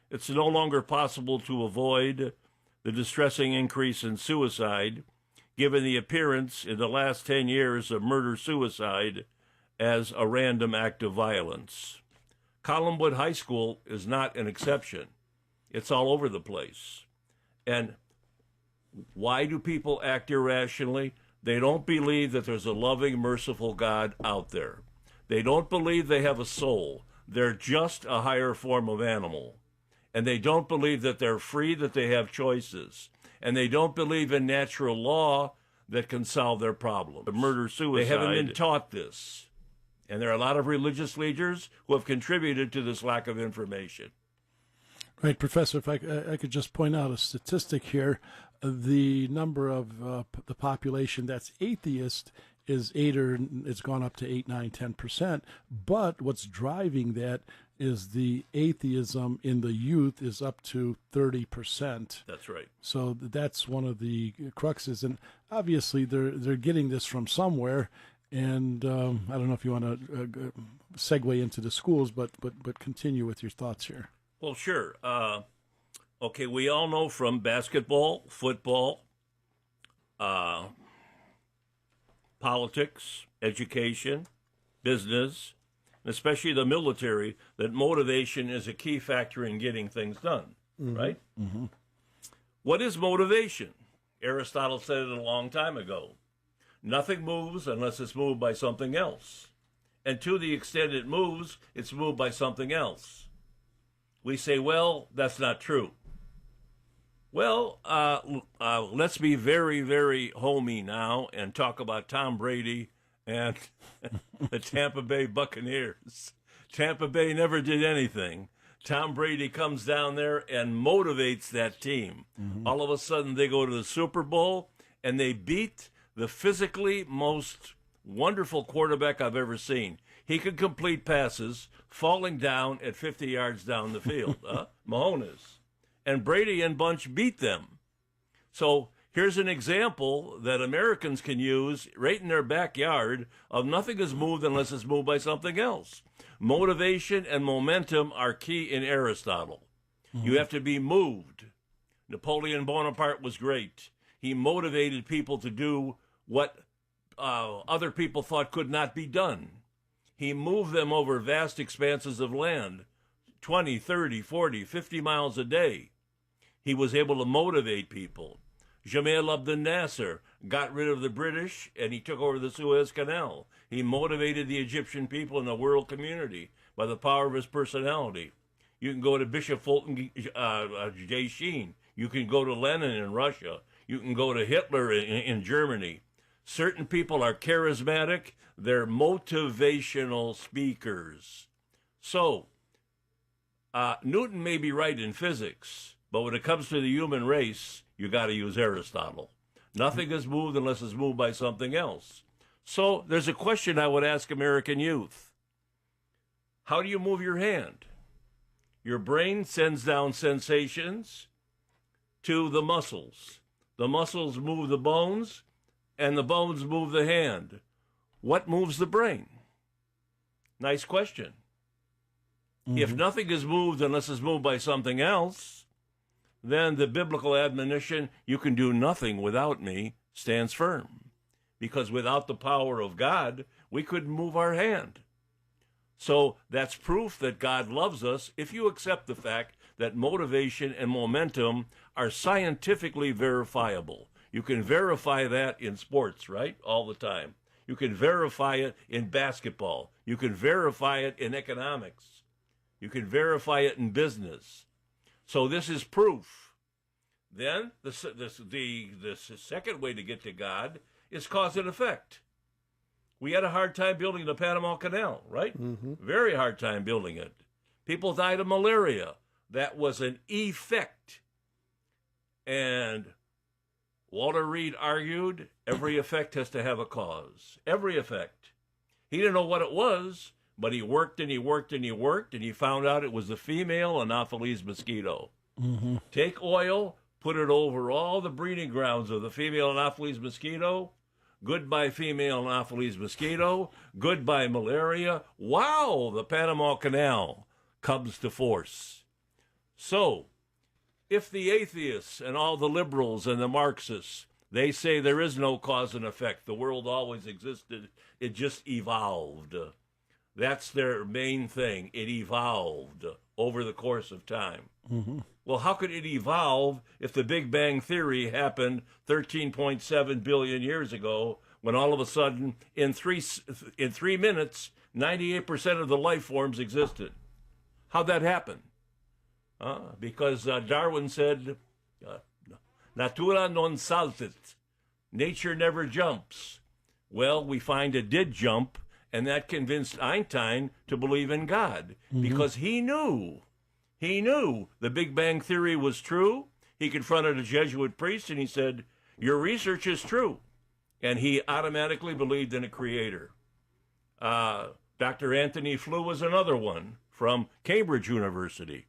It's no longer possible to avoid the distressing increase in suicide, given the appearance in the last 10 years of murder-suicide as a random act of violence. Collinwood High School is not an exception. It's all over the place. And why do people act irrationally? They don't believe that there's a loving, merciful God out there. They don't believe they have a soul. They're just a higher form of animal. And they don't believe that they're free, that they have choices. And they don't believe in natural law that can solve their problem. The murder-suicide. They haven't been taught this. And there are a lot of religious leaders who have contributed to this lack of information. Right, Professor, if I could just point out a statistic here. The number of the population that's atheist is it's gone up to 8, 9, 10%. But what's driving that is the atheism in the youth is up to 30%. That's right. So that's one of the cruxes. And obviously they're getting this from somewhere. And I don't know if you want to segue into the schools, but continue with your thoughts here. Well, sure. Okay, we all know from basketball, football, politics, education, business, and especially the military, that motivation is a key factor in getting things done, right? Mm-hmm. What is motivation? Aristotle said it a long time ago. Nothing moves unless it's moved by something else. And to the extent it moves, it's moved by something else. We say, well, that's not true. Well, let's be very, very homey now and talk about Tom Brady and the Tampa Bay Buccaneers. Tampa Bay never did anything. Tom Brady comes down there and motivates that team. Mm-hmm. All of a sudden, they go to the Super Bowl, and they beat the physically most wonderful quarterback I've ever seen. He could complete passes falling down at 50 yards down the field. Mahomes. And Brady and Bunch beat them. So here's an example that Americans can use right in their backyard of nothing is moved unless it's moved by something else. Motivation and momentum are key in Aristotle. Mm-hmm. You have to be moved. Napoleon Bonaparte was great. He motivated people to do what other people thought could not be done. He moved them over vast expanses of land, 20, 30, 40, 50 miles a day. He was able to motivate people. Jamal Abdel Nasser got rid of the British and he took over the Suez Canal. He motivated the Egyptian people and the world community by the power of his personality. You can go to Bishop Fulton J. Sheen. You can go to Lenin in Russia. You can go to Hitler in Germany. Certain people are charismatic. They're motivational speakers. So, Newton may be right in physics, but when it comes to the human race, you got to use Aristotle. Nothing is moved unless it's moved by something else. So there's a question I would ask American youth. How do you move your hand? Your brain sends down sensations to the muscles. The muscles move the bones, and the bones move the hand. What moves the brain? Nice question. If nothing is moved unless it's moved by something else, then the biblical admonition, you can do nothing without me, stands firm. Because without the power of God, we couldn't move our hand. So that's proof that God loves us if you accept the fact that motivation and momentum are scientifically verifiable. You can verify that in sports, right? All the time. You can verify it in basketball. You can verify it in economics. You can verify it in business. So this is proof. Then the second way to get to God is cause and effect. We had a hard time building the Panama Canal, right? Mm-hmm. Very hard time building it. People died of malaria. That was an effect. And Walter Reed argued every effect has to have a cause. Every effect. He didn't know what it was, but he worked and he worked and he worked, and he found out it was the female Anopheles mosquito. Mm-hmm. Take oil, put it over all the breeding grounds of the female Anopheles mosquito. Goodbye female Anopheles mosquito. Goodbye malaria. Wow, the Panama Canal comes to force. So, if the atheists and all the liberals and the Marxists, they say there is no cause and effect, the world always existed, it just evolved. That's their main thing. It evolved over the course of time. Mm-hmm. Well, how could it evolve if the Big Bang Theory happened 13.7 billion years ago, when all of a sudden, in 3 minutes, 98% of the life forms existed? How'd that happen? Because Darwin said, natura non saltat. Nature never jumps. Well, we find it did jump, and that convinced Einstein to believe in God, because he knew the Big Bang Theory was true. He confronted a Jesuit priest and he said, your research is true. And he automatically believed in a creator. Dr. Anthony Flew was another one from Cambridge University.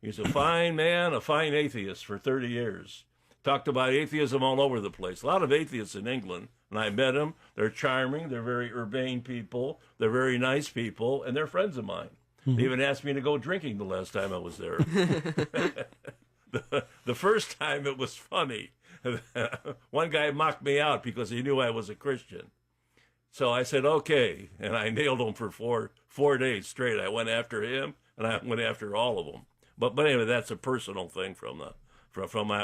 He's a fine man, a fine atheist for 30 years. Talked about atheism all over the place. A lot of atheists in England, and I met them. They're charming. They're very urbane people. They're very nice people, and they're friends of mine. Mm-hmm. They even asked me to go drinking the last time I was there. The first time it was funny. One guy mocked me out because he knew I was a Christian. So I said, okay, and I nailed him for four days straight. I went after him, and I went after all of them. But anyway, that's a personal thing from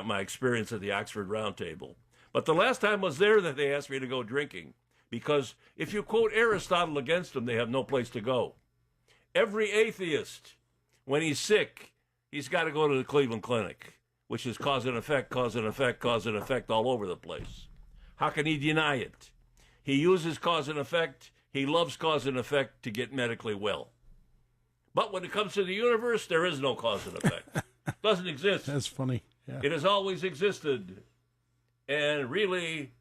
my experience at the Oxford Roundtable. But the last time I was there that they asked me to go drinking, because if you quote Aristotle against them, they have no place to go. Every atheist, when he's sick, he's got to go to the Cleveland Clinic, which is cause and effect, cause and effect, cause and effect all over the place. How can he deny it? He uses cause and effect. He loves cause and effect to get medically well. But when it comes to the universe, there is no cause and effect. Doesn't exist. That's funny. Yeah. It has always existed. And really,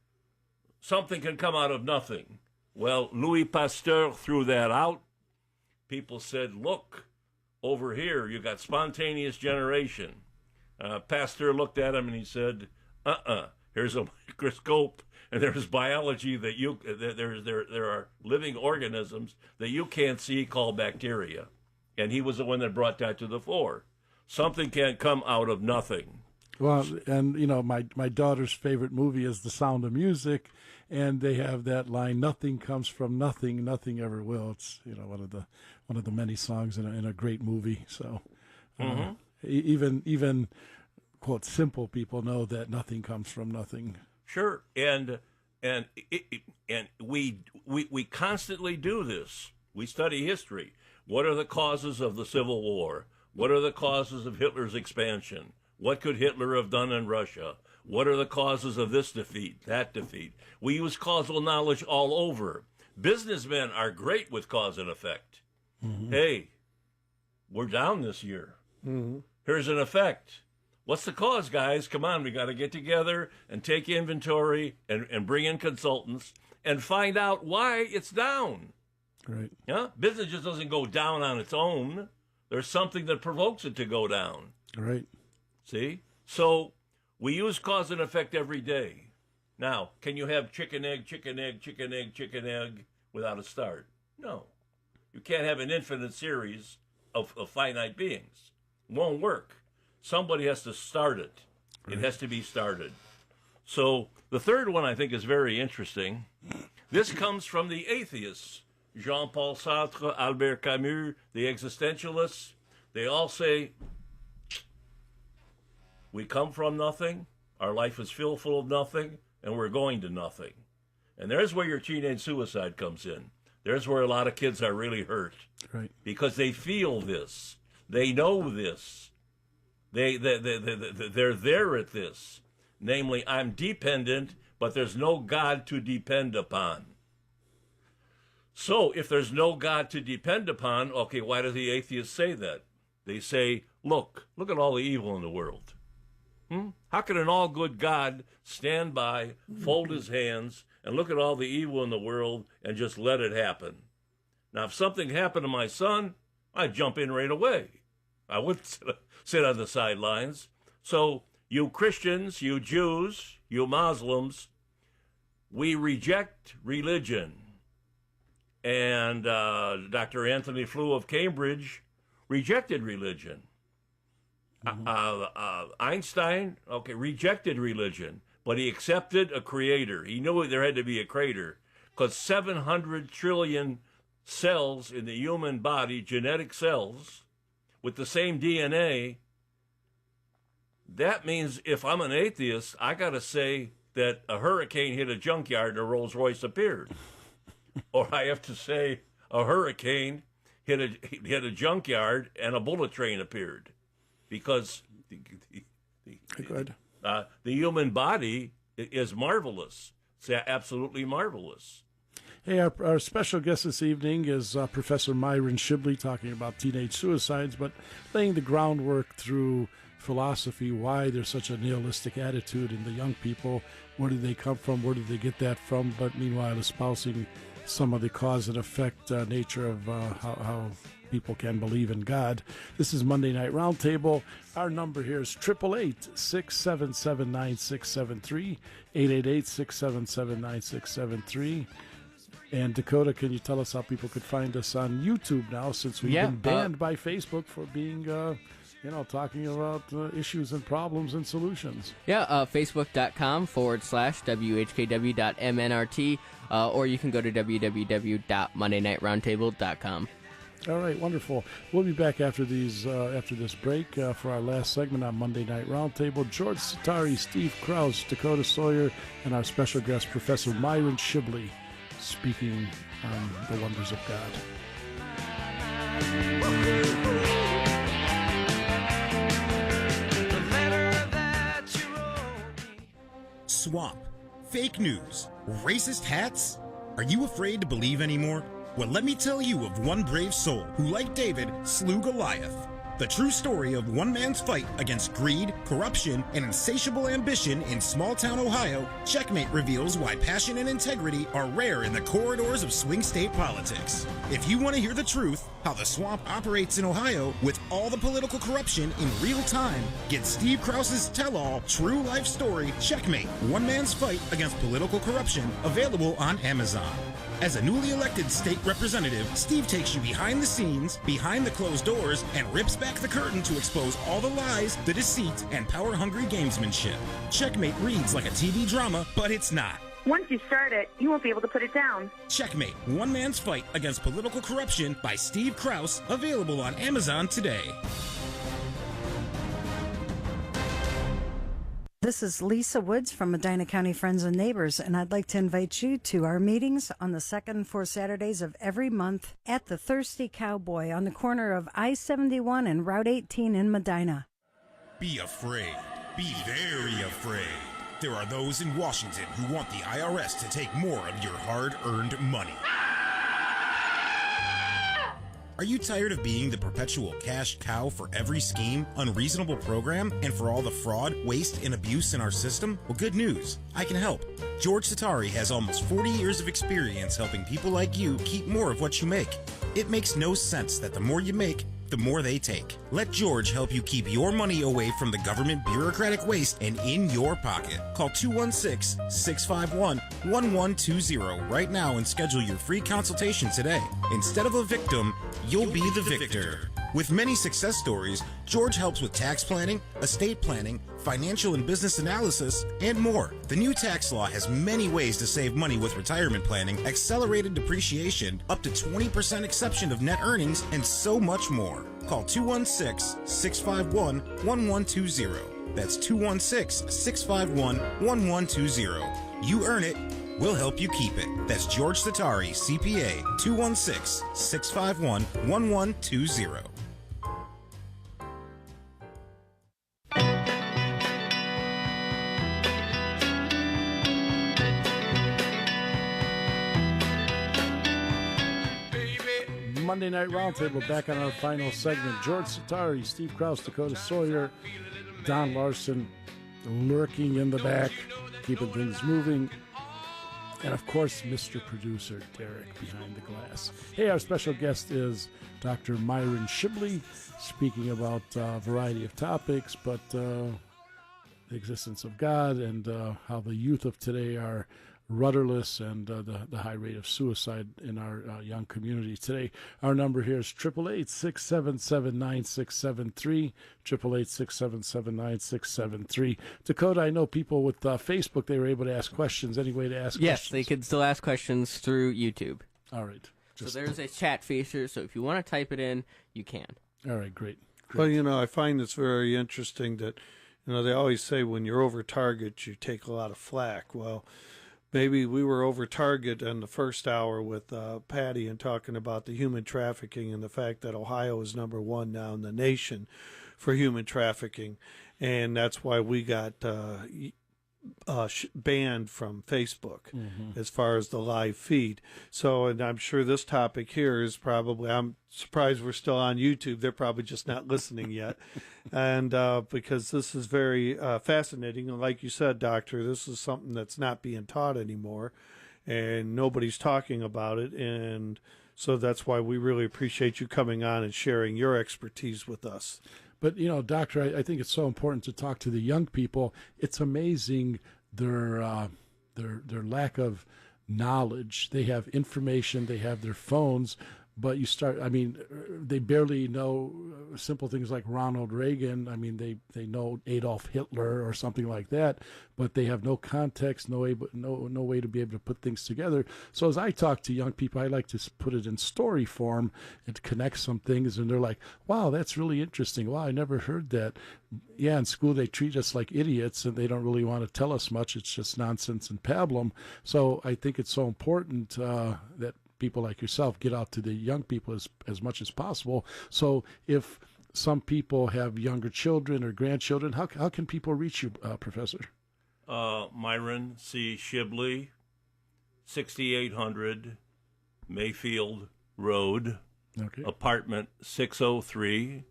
something can come out of nothing. Well, Louis Pasteur threw that out. People said, look, over here, you got spontaneous generation. Pasteur looked at him and he said, here's a microscope, and there's biology that there are living organisms that you can't see called bacteria. And he was the one that brought that to the fore. Something can't come out of nothing. Well, and, my daughter's favorite movie is The Sound of Music, and they have that line, nothing comes from nothing, nothing ever will. It's, one of the many songs in a great movie. So even quote, simple people know that nothing comes from nothing. Sure, and we constantly do this. We study history. What are the causes of the Civil War? What are the causes of Hitler's expansion? What could Hitler have done in Russia? What are the causes of this defeat, that defeat? We use causal knowledge all over. Businessmen are great with cause and effect. Mm-hmm. Hey, we're down this year. Mm-hmm. Here's an effect. What's the cause, guys? Come on, we got to get together and take inventory and bring in consultants and find out why it's down. Right. Yeah, business just doesn't go down on its own. There's something that provokes it to go down. Right. See? So we use cause and effect every day. Now, can you have chicken, egg, chicken, egg, chicken, egg, chicken, egg without a start? No. You can't have an infinite series of finite beings. It won't work. Somebody has to start it. Right. It has to be started. So the third one I think is very interesting. This comes from the atheists. Jean-Paul Sartre, Albert Camus, the existentialists. They all say, we come from nothing, our life is filled full of nothing, and we're going to nothing. And there's where your teenage suicide comes in. There's where a lot of kids are really hurt. Right. Because they feel this. They know this. They're there at this. Namely, I'm dependent, but there's no God to depend upon. So if there's no God to depend upon, okay, why do the atheists say that? They say, look at all the evil in the world. How can an all-good God stand by, fold his hands, and look at all the evil in the world and just let it happen? Now, if something happened to my son, I'd jump in right away. I wouldn't sit on the sidelines. So you Christians, you Jews, you Muslims, we reject religion. And Dr. Anthony Flew of Cambridge rejected religion. Einstein, rejected religion, but he accepted a creator. He knew there had to be a creator because 700 trillion cells in the human body, genetic cells, with the same DNA, that means if I'm an atheist, I got to say that a hurricane hit a junkyard and a Rolls Royce appeared. Or I have to say a hurricane hit a junkyard and a bullet train appeared. Because the human body is marvelous. It's absolutely marvelous. Hey, our special guest this evening is Professor Myron Shibley, talking about teenage suicides, but laying the groundwork through philosophy, why there's such a nihilistic attitude in the young people, where do they come from, where do they get that from, but meanwhile espousing some of the cause and effect nature of how people can believe in God. This is Monday Night Roundtable. Our number here is 888-677-9673, 888-677-9673. And Dakota, can you tell us how people could find us on YouTube now, since we've been banned by Facebook for being, talking about issues and problems and solutions? Yeah, facebook.com/WHKW.MNRT, or you can go to www.MondayNightRoundtable.com. All right, wonderful. We'll be back after this break for our last segment on Monday Night Roundtable. George Satari, Steve Krause, Dakota Sawyer, and our special guest, Professor Myron Shibley, speaking on the wonders of God. Swamp, fake news, racist hats. Are you afraid to believe anymore? Well, let me tell you of one brave soul who, like David, slew Goliath. The true story of one man's fight against greed, corruption, and insatiable ambition in small-town Ohio, Checkmate reveals why passion and integrity are rare in the corridors of swing state politics. If you want to hear the truth, how the swamp operates in Ohio with all the political corruption in real time, get Steve Krause's tell-all true life story, Checkmate, One Man's Fight Against Political Corruption, available on Amazon. As a newly elected state representative, Steve takes you behind the scenes, behind the closed doors, and rips back the curtain to expose all the lies, the deceit, and power-hungry gamesmanship. Checkmate reads like a TV drama, but it's not. Once you start it, you won't be able to put it down. Checkmate, One Man's Fight Against Political Corruption by Steve Krause, available on Amazon today. This is Lisa Woods from Medina County Friends and Neighbors, and I'd like to invite you to our meetings on the second and fourth Saturdays of every month at the Thirsty Cowboy on the corner of I-71 and Route 18 in Medina. Be afraid. Be very afraid. There are those in Washington who want the IRS to take more of your hard-earned money. Are you tired of being the perpetual cash cow for every scheme, unreasonable program, and for all the fraud, waste, and abuse in our system? Well, good news. I can help. George Satari has almost 40 years of experience helping people like you keep more of what you make. It makes no sense that the more you make, the more they take. Let George help you keep your money away from the government bureaucratic waste and in your pocket. Call 216-651-1120 right now and schedule your free consultation today. Instead of a victim, you'll be the victor. With many success stories, George helps with tax planning, estate planning, financial and business analysis, and more. The new tax law has many ways to save money with retirement planning, accelerated depreciation, up to 20% exception of net earnings, and so much more. Call 216-651-1120. That's 216-651-1120. You earn it. We'll help you keep it. That's George Satari, CPA, 216-651-1120. Monday Night Roundtable back on our final segment. George Satari, Steve Krause, Dakota Sawyer, Don Larson lurking in the back, keeping things moving. And, of course, Mr. Producer Derek behind the glass. Hey, our special guest is Dr. Myron Shibley, speaking about a variety of topics, but the existence of God and how the youth of today are rudderless and the high rate of suicide in our young community today. Our number here is 888-677-9673, 888-677-9673. Dakota, I know people with Facebook, they were able to ask questions. Any way to ask questions? Yes, they could still ask questions through YouTube. All right. So there's a chat feature, so if you want to type it in, you can. All right, great. Well, I find it's very interesting that, they always say when you're over target, you take a lot of flack. Well, maybe we were over target in the first hour with Patty and talking about the human trafficking and the fact that Ohio is number one now in the nation for human trafficking. And that's why we got banned from Facebook as far as the live feed. So, and I'm sure this topic here is probably, I'm surprised we're still on YouTube. They're probably just not listening yet. And because this is very fascinating. And like you said, Doctor, this is something that's not being taught anymore and nobody's talking about it. And so that's why we really appreciate you coming on and sharing your expertise with us. But, Doctor, I think it's so important to talk to the young people. It's amazing their lack of knowledge. They have information, they have their phones, but they barely know simple things like Ronald Reagan. I mean, they know Adolf Hitler or something like that, but they have no context, no way to be able to put things together. So as I talk to young people, I like to put it in story form and connect some things, and they're like, wow, that's really interesting. Wow, I never heard that. Yeah, in school they treat us like idiots, and they don't really want to tell us much. It's just nonsense and pablum. So I think it's so important that people like yourself get out to the young people as much as possible. So if some people have younger children or grandchildren, how can people reach you, Professor? Myron C. Shibley, 6800 Mayfield Road, apartment 603,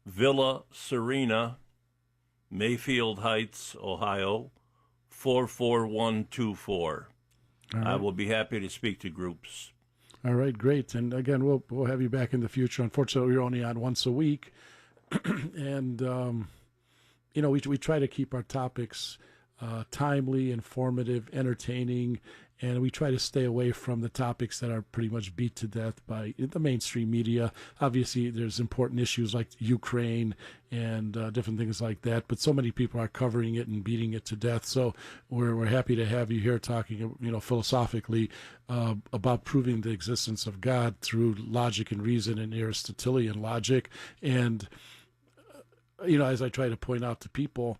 Villa Serena, Mayfield Heights, Ohio, 44124. Right. I will be happy to speak to groups. All right, great. And again, we'll have you back in the future. Unfortunately, we're only on once a week. And, we try to keep our topics timely, informative, entertaining, and we try to stay away from the topics that are pretty much beat to death by the mainstream media. Obviously, there's important issues like Ukraine and different things like that, but so many people are covering it and beating it to death. So we're happy to have you here talking, philosophically about proving the existence of God through logic and reason and Aristotelian logic. And, as I try to point out to people,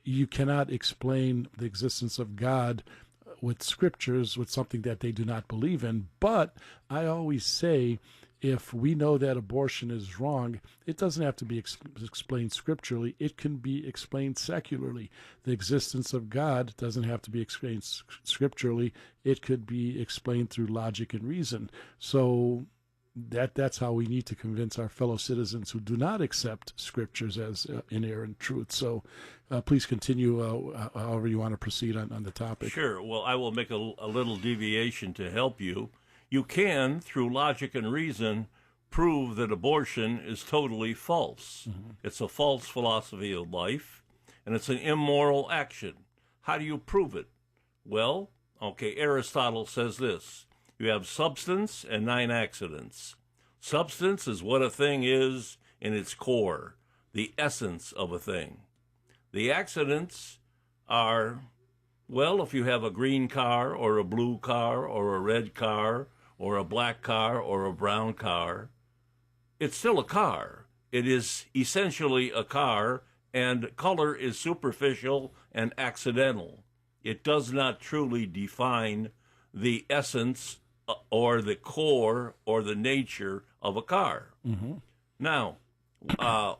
you cannot explain the existence of God with scriptures, with something that they do not believe in. But I always say, if we know that abortion is wrong, it doesn't have to be explained scripturally. It can be explained secularly. The existence of God doesn't have to be explained scripturally. It could be explained through logic and reason. So that's how we need to convince our fellow citizens who do not accept scriptures as inerrant truth. So please continue however you want to proceed on the topic. Sure. Well, I will make a little deviation to help you. You can, through logic and reason, prove that abortion is totally false. Mm-hmm. It's a false philosophy of life, and it's an immoral action. How do you prove it? Well, okay, Aristotle says this. You have substance and 9 accidents. Substance is what a thing is in its core, the essence of a thing. The accidents are, well, if you have a green car or a blue car or a red car or a black car or a brown car, it's still a car. It is essentially a car, and color is superficial and accidental. It does not truly define the essence or the core or the nature of a car. Mm-hmm. Now,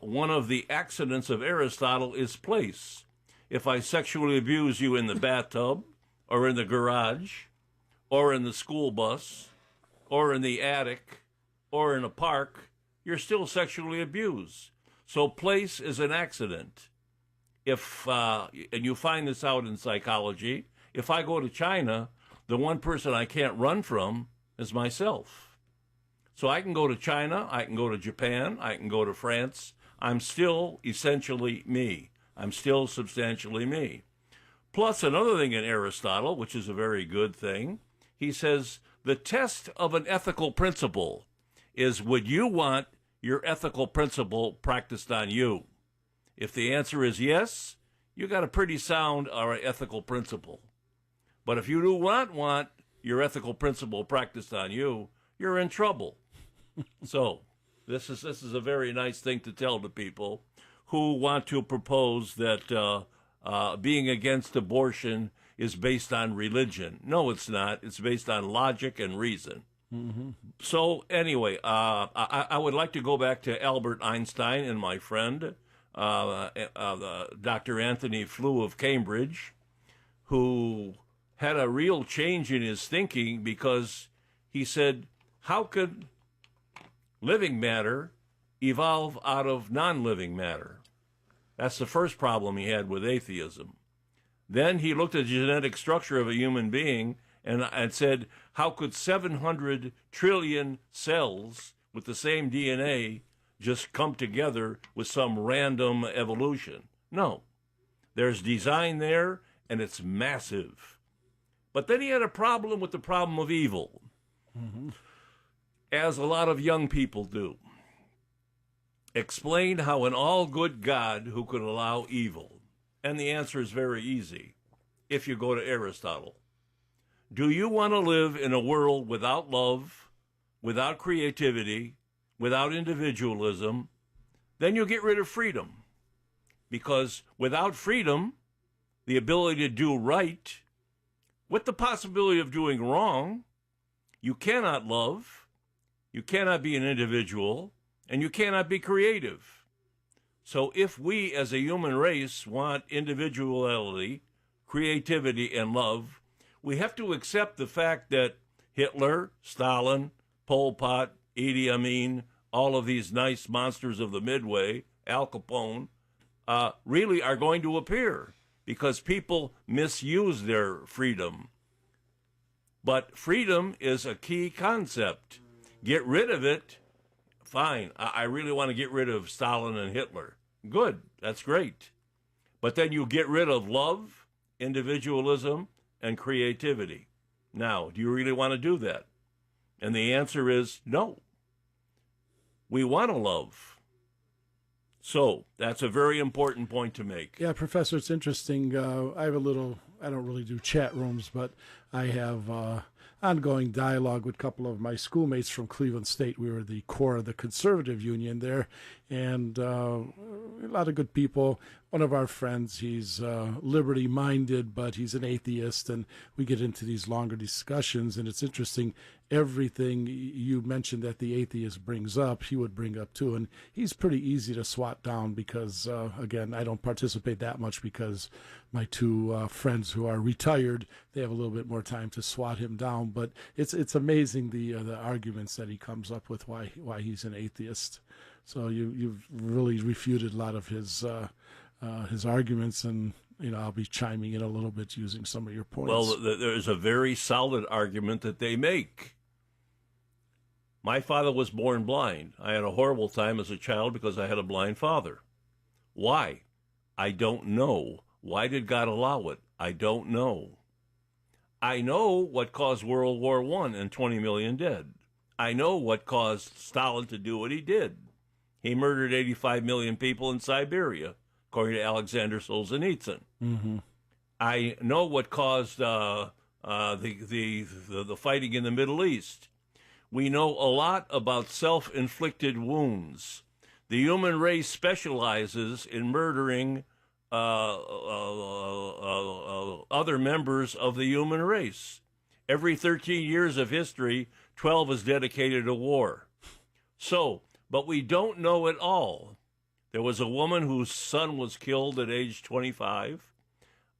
one of the accidents of Aristotle is place. If I sexually abuse you in the bathtub or in the garage or in the school bus or in the attic or in a park, you're still sexually abused. So place is an accident. If and you find this out in psychology, if I go to China, the one person I can't run from is myself. So I can go to China, I can go to Japan, I can go to France. I'm still essentially me. I'm still substantially me. Plus, another thing in Aristotle, which is a very good thing, he says the test of an ethical principle is, would you want your ethical principle practiced on you? If the answer is yes, you got a pretty sound or ethical principle. But if you do not want your ethical principle practiced on you, you're in trouble. So this is a very nice thing to tell to people who want to propose that being against abortion is based on religion. No, it's not. It's based on logic and reason. Mm-hmm. So anyway, I would like to go back to Albert Einstein and my friend, Dr. Anthony Flew of Cambridge, who had a real change in his thinking because he said, how could living matter evolve out of non-living matter? That's the first problem he had with atheism. Then he looked at the genetic structure of a human being and said, how could 700 trillion cells with the same DNA just come together with some random evolution? No. There's design there, and it's massive. But then he had a problem with the problem of evil, mm-hmm. as a lot of young people do. Explain how an all-good God who could allow evil. And the answer is very easy, if you go to Aristotle. Do you want to live in a world without love, without creativity, without individualism? Then you get rid of freedom. Because without freedom, the ability to do right, with the possibility of doing wrong, you cannot love, you cannot be an individual, and you cannot be creative. So if we as a human race want individuality, creativity, and love, we have to accept the fact that Hitler, Stalin, Pol Pot, Idi Amin, all of these nice monsters of the Midway, Al Capone, really are going to appear because people misuse their freedom. But freedom is a key concept. Get rid of it, fine. I really want to get rid of Stalin and Hitler. Good, that's great. But then you get rid of love, individualism, and creativity. Now, do you really want to do that? And the answer is no. We want to love. So that's a very important point to make. Yeah, Professor, it's interesting. I have I don't really do chat rooms, but I have ongoing dialogue with a couple of my schoolmates from Cleveland State. We were the core of the conservative union there, and a lot of good people. One of our friends, he's liberty-minded, but he's an atheist, and we get into these longer discussions, and it's interesting. Everything you mentioned that the atheist brings up, he would bring up too, and he's pretty easy to swat down because, again, I don't participate that much because my two friends who are retired, they have a little bit more time to swat him down. But it's amazing the arguments that he comes up with why he's an atheist. So you've really refuted a lot of his arguments, and I'll be chiming in a little bit using some of your points. Well, there's a very solid argument that they make. My father was born blind. I had a horrible time as a child because I had a blind father. Why? I don't know. Why did God allow it? I don't know. I know what caused World War I and 20 million dead. I know what caused Stalin to do what he did. He murdered 85 million people in Siberia, according to Alexander Solzhenitsyn. Mm-hmm. I know what caused the fighting in the Middle East. We know a lot about self-inflicted wounds. The human race specializes in murdering other members of the human race. Every 13 years of history, 12 is dedicated to war. But we don't know it all. There was a woman whose son was killed at age 25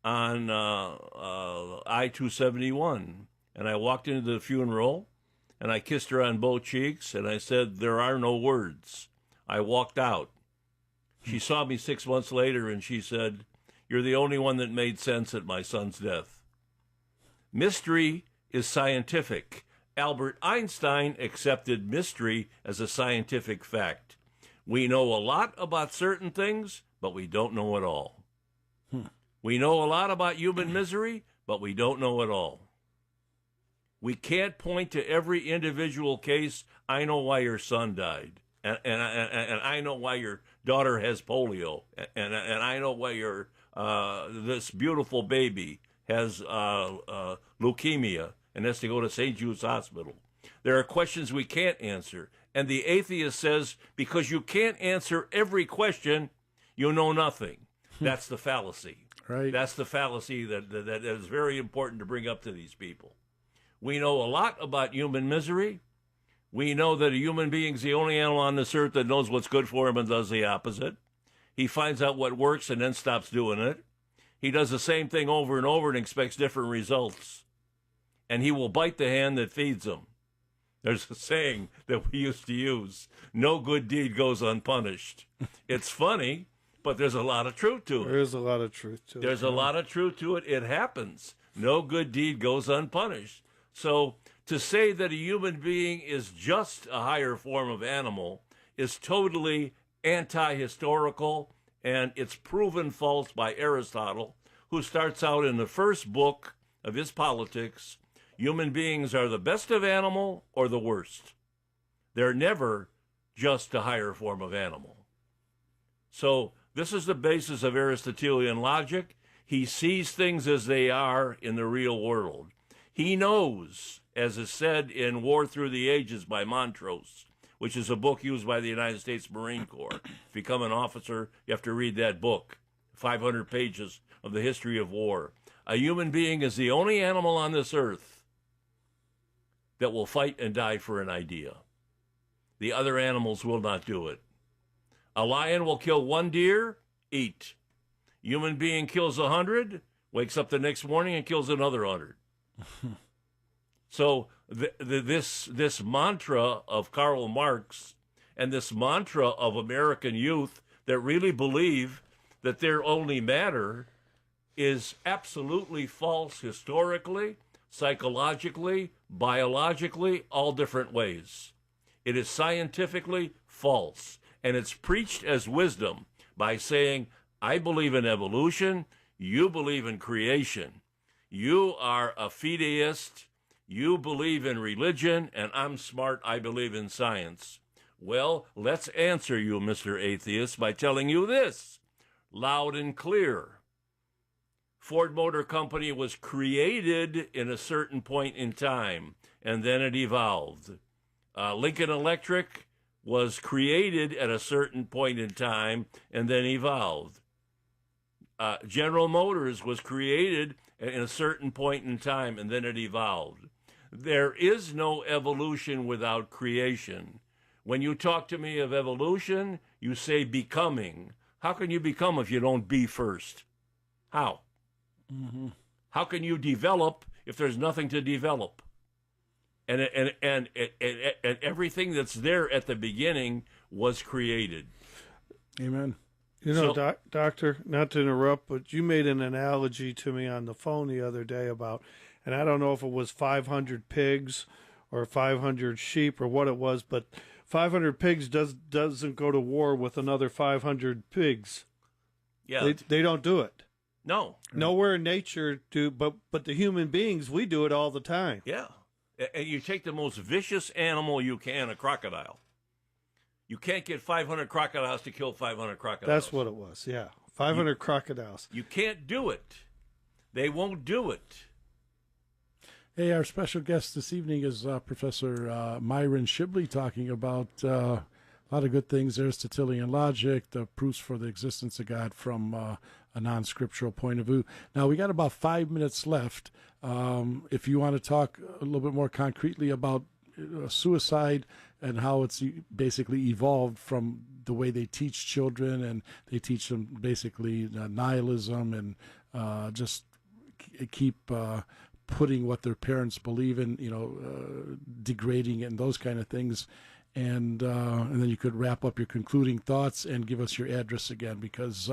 on I-271. And I walked into the funeral, and I kissed her on both cheeks, and I said, "There are no words." I walked out. She saw me 6 months later, and she said, "You're the only one that made sense at my son's death." Mystery is scientific. Albert Einstein accepted mystery as a scientific fact. We know a lot about certain things, but we don't know it all. We know a lot about human misery, but we don't know it all. We can't point to every individual case. I know why your son died, and I know why your daughter has polio, and I know why your this beautiful baby has leukemia and has to go to St. Jude's Hospital. There are questions we can't answer, and the atheist says because you can't answer every question, you know nothing. That's the fallacy. Right. That's the fallacy that is very important to bring up to these people. We know a lot about human misery. We know that a human being is the only animal on this earth that knows what's good for him and does the opposite. He finds out what works and then stops doing it. He does the same thing over and over and expects different results. And he will bite the hand that feeds him. There's a saying that we used to use, no good deed goes unpunished. It's funny, but there's a lot of truth to it. There is a lot of truth to it. There's a lot of truth to it. It happens. No good deed goes unpunished. So to say that a human being is just a higher form of animal is totally anti-historical, and it's proven false by Aristotle, who starts out in the first book of his Politics, human beings are the best of animal or the worst. They're never just a higher form of animal. So this is the basis of Aristotelian logic. He sees things as they are in the real world. He knows, as is said in War Through the Ages by Montrose, which is a book used by the United States Marine Corps. If you become an officer, you have to read that book, 500 pages of the history of war. A human being is the only animal on this earth that will fight and die for an idea. The other animals will not do it. A lion will kill one deer, eat. Human being kills 100, wakes up the next morning and kills another 100. So this mantra of Karl Marx and this mantra of American youth that really believe that their only matter is absolutely false historically, psychologically, biologically, all different ways. It is scientifically false, and it's preached as wisdom by saying, I believe in evolution, you believe in creation. You are a fideist, you believe in religion, and I'm smart, I believe in science. Well, let's answer you, Mr. Atheist, by telling you this, loud and clear. Ford Motor Company was created in a certain point in time, and then it evolved. Lincoln Electric was created at a certain point in time and then evolved. General Motors was created at a certain point in time and then it evolved. There is no evolution without creation. When you talk to me of evolution, you say becoming. How can you become if you don't be first? How? Mm-hmm. How can you develop if there's nothing to develop? And everything that's there at the beginning was created. Amen. You know, Doctor, not to interrupt, but you made an analogy to me on the phone the other day about, and I don't know if it was 500 pigs or 500 sheep or what it was, but 500 pigs doesn't go to war with another 500 pigs. Yeah. They don't do it. No. Nowhere in nature do, but the human beings, we do it all the time. Yeah. And you take the most vicious animal you can, a crocodile. You can't get 500 crocodiles to kill 500 crocodiles. That's what it was, yeah. 500 crocodiles. You can't do it. They won't do it. Hey, our special guest this evening is Professor Myron Shibley, talking about a lot of good things. Aristotelian logic, the proofs for the existence of God from a non-scriptural point of view. Now, we got about 5 minutes left. If you want to talk a little bit more concretely about suicide and how it's basically evolved from the way they teach children, and they teach them basically nihilism and just keep putting what their parents believe in, degrading it and those kind of things. And then you could wrap up your concluding thoughts and give us your address again, because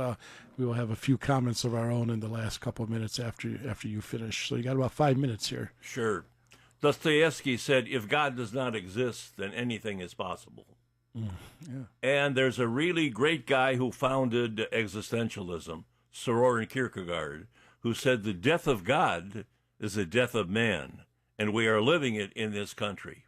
we will have a few comments of our own in the last couple of minutes after you finish. So you got about 5 minutes here. Sure. Dostoevsky said, if God does not exist, then anything is possible. Yeah. And there's a really great guy who founded existentialism, Soren Kierkegaard, who said the death of God is the death of man, and we are living it in this country.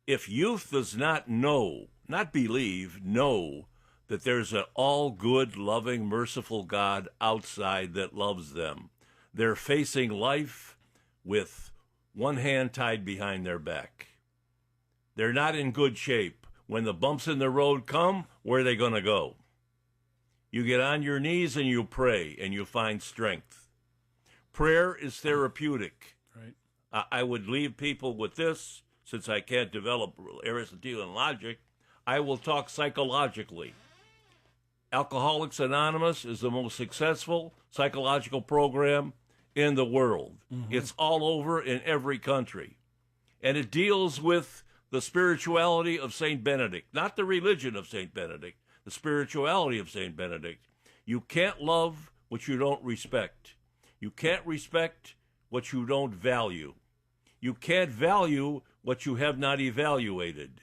If youth does not know, not believe, know that there's an all-good, loving, merciful God outside that loves them, they're facing life with one hand tied behind their back. They're not in good shape. When the bumps in the road come, where are they going to go? You get on your knees and you pray, and you find strength. Prayer is therapeutic. Right. I would leave people with this. Since I can't develop Aristotelian logic, I will talk psychologically. Alcoholics Anonymous is the most successful psychological program in the world. Mm-hmm. It's all over in every country. And it deals with the spirituality of St. Benedict, not the religion of St. Benedict, the spirituality of St. Benedict. You can't love what you don't respect. You can't respect what you don't value. You can't value what you have not evaluated.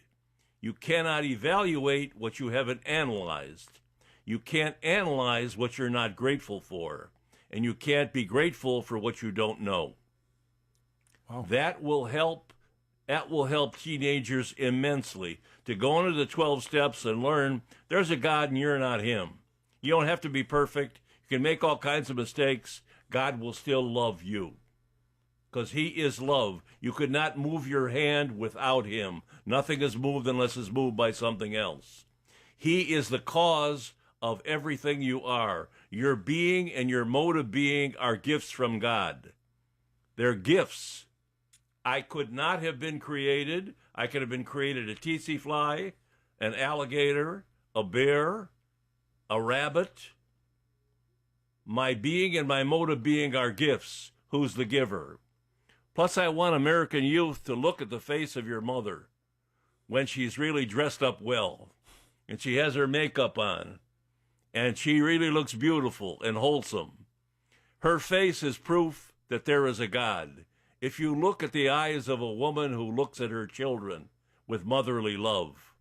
You cannot evaluate what you haven't analyzed. You can't analyze what you're not grateful for. And you can't be grateful for what you don't know. Wow. That will help teenagers immensely to go into the 12 steps and learn there's a God and you're not him. You don't have to be perfect. You can make all kinds of mistakes. God will still love you, because he is love. You could not move your hand without him. Nothing is moved unless it's moved by something else. He is the cause of everything you are. Your being and your mode of being are gifts from God. They're gifts. I could not have been created. I could have been created a tsetse fly, an alligator, a bear, a rabbit. My being and my mode of being are gifts. Who's the giver? Plus, I want American youth to look at the face of your mother when she's really dressed up well and she has her makeup on and she really looks beautiful and wholesome. Her face is proof that there is a God. If you look at the eyes of a woman who looks at her children with motherly love,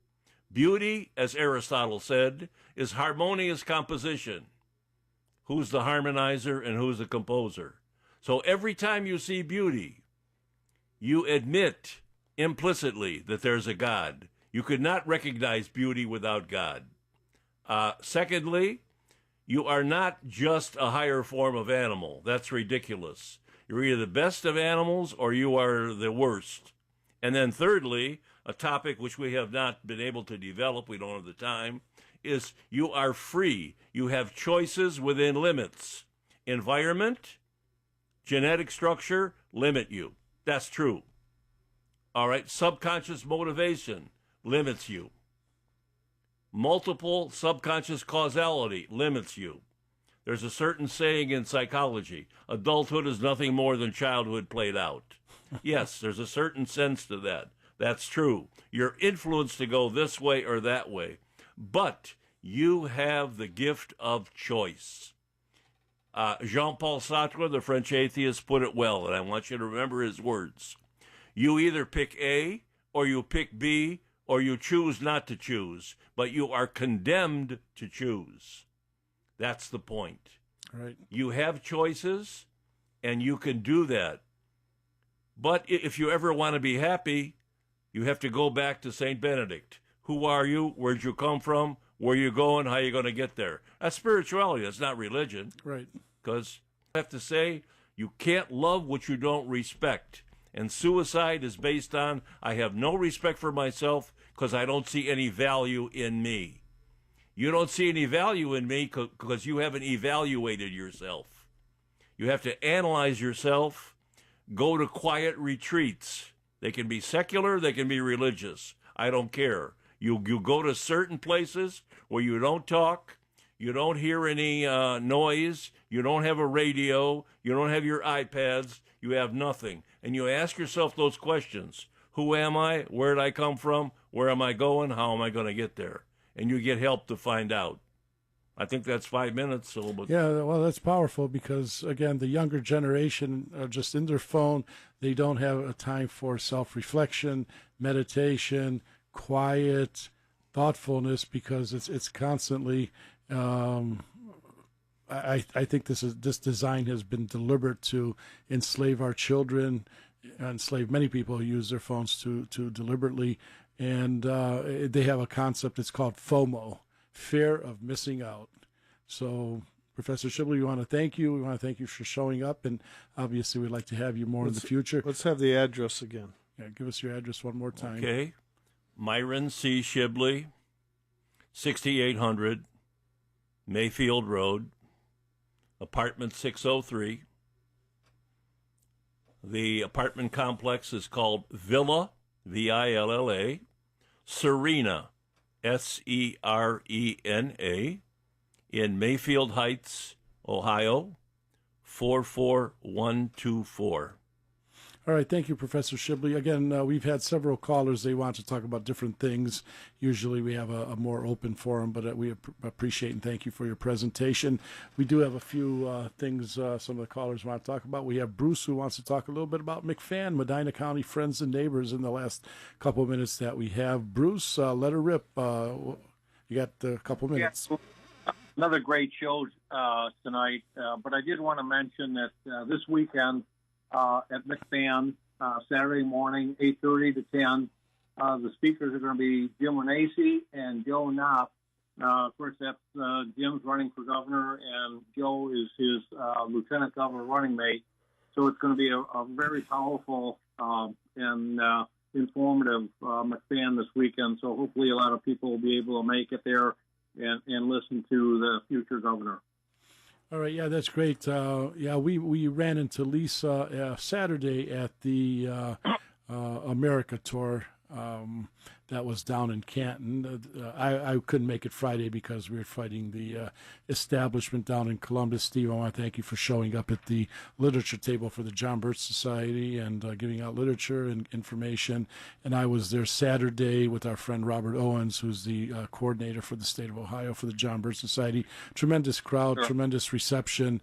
beauty, as Aristotle said, is harmonious composition. Who's the harmonizer and who's the composer? So every time you see beauty, you admit implicitly that there's a God. You could not recognize beauty without God. Secondly, you are not just a higher form of animal. That's ridiculous. You're either the best of animals or you are the worst. And then thirdly, a topic which we have not been able to develop, we don't have the time, is you are free. You have choices within limits. Environment, genetic structure limit you. That's true. All right, subconscious motivation limits you. Multiple subconscious causality limits you. There's a certain saying in psychology, adulthood is nothing more than childhood played out. Yes, there's a certain sense to that. That's true. You're influenced to go this way or that way, but you have the gift of choice. Jean-Paul Sartre, the French atheist, put it well, and I want you to remember his words. You either pick A, or you pick B, or you choose not to choose, but you are condemned to choose. That's the point. Right. You have choices, and you can do that. But if you ever want to be happy, you have to go back to St. Benedict. Who are you? Where'd you come from? Where you going? How you going to get there? That's spirituality. That's not religion. Right. Because I have to say, you can't love what you don't respect. And suicide is based on, I have no respect for myself because I don't see any value in me. You don't see any value in me because you haven't evaluated yourself. You have to analyze yourself, go to quiet retreats. They can be secular, they can be religious. I don't care. You go to certain places where you don't talk, you don't hear any noise, you don't have a radio, you don't have your iPads, you have nothing. And you ask yourself those questions. Who am I? Where did I come from? Where am I going? How am I going to get there? And you get help to find out. I think that's 5 minutes. Yeah, well, that's powerful because, again, the younger generation are just in their phone. They don't have a time for self-reflection, meditation, quiet, thoughtfulness, because it's constantly. I think this design has been deliberate to enslave our children, enslave many people who use their phones to deliberately, and they have a concept. It's called FOMO, fear of missing out. So, Professor Shibley, we want to thank you. We want to thank you for showing up, and obviously we'd like to have you more in the future. Let's have the address again. Yeah, give us your address one more time. Okay. Myron C. Shibley, 6800 Mayfield Road, apartment 603. The apartment complex is called Villa, V-I-L-L-A, Serena, S-E-R-E-N-A, in Mayfield Heights, Ohio, 44124. All right, thank you, Professor Shibley. Again, we've had several callers. They want to talk about different things. Usually we have a more open forum, but we appreciate and thank you for your presentation. We do have a few things some of the callers want to talk about. We have Bruce who wants to talk a little bit about McFan, Medina County Friends and Neighbors in the last couple of minutes that we have. Bruce, let her rip. You got a couple minutes. Yeah. Another great show tonight, but I did want to mention that this weekend, at McFan, Saturday morning, 8:30 to 10. The speakers are going to be Jim Renacci and Joe Knopp. Of course, that's Jim's running for governor, and Joe is his lieutenant governor running mate. So it's going to be a very powerful and informative McFan this weekend. So hopefully a lot of people will be able to make it there and listen to the future governor. All right, yeah, that's great. We ran into Lisa Saturday at the America Tour that was down in Canton. I couldn't make it Friday because we were fighting the establishment down in Columbus. Steve, I want to thank you for showing up at the literature table for the John Birch Society and giving out literature and information. And I was there Saturday with our friend Robert Owens, who's the coordinator for the state of Ohio for the John Birch Society. Tremendous crowd, tremendous reception,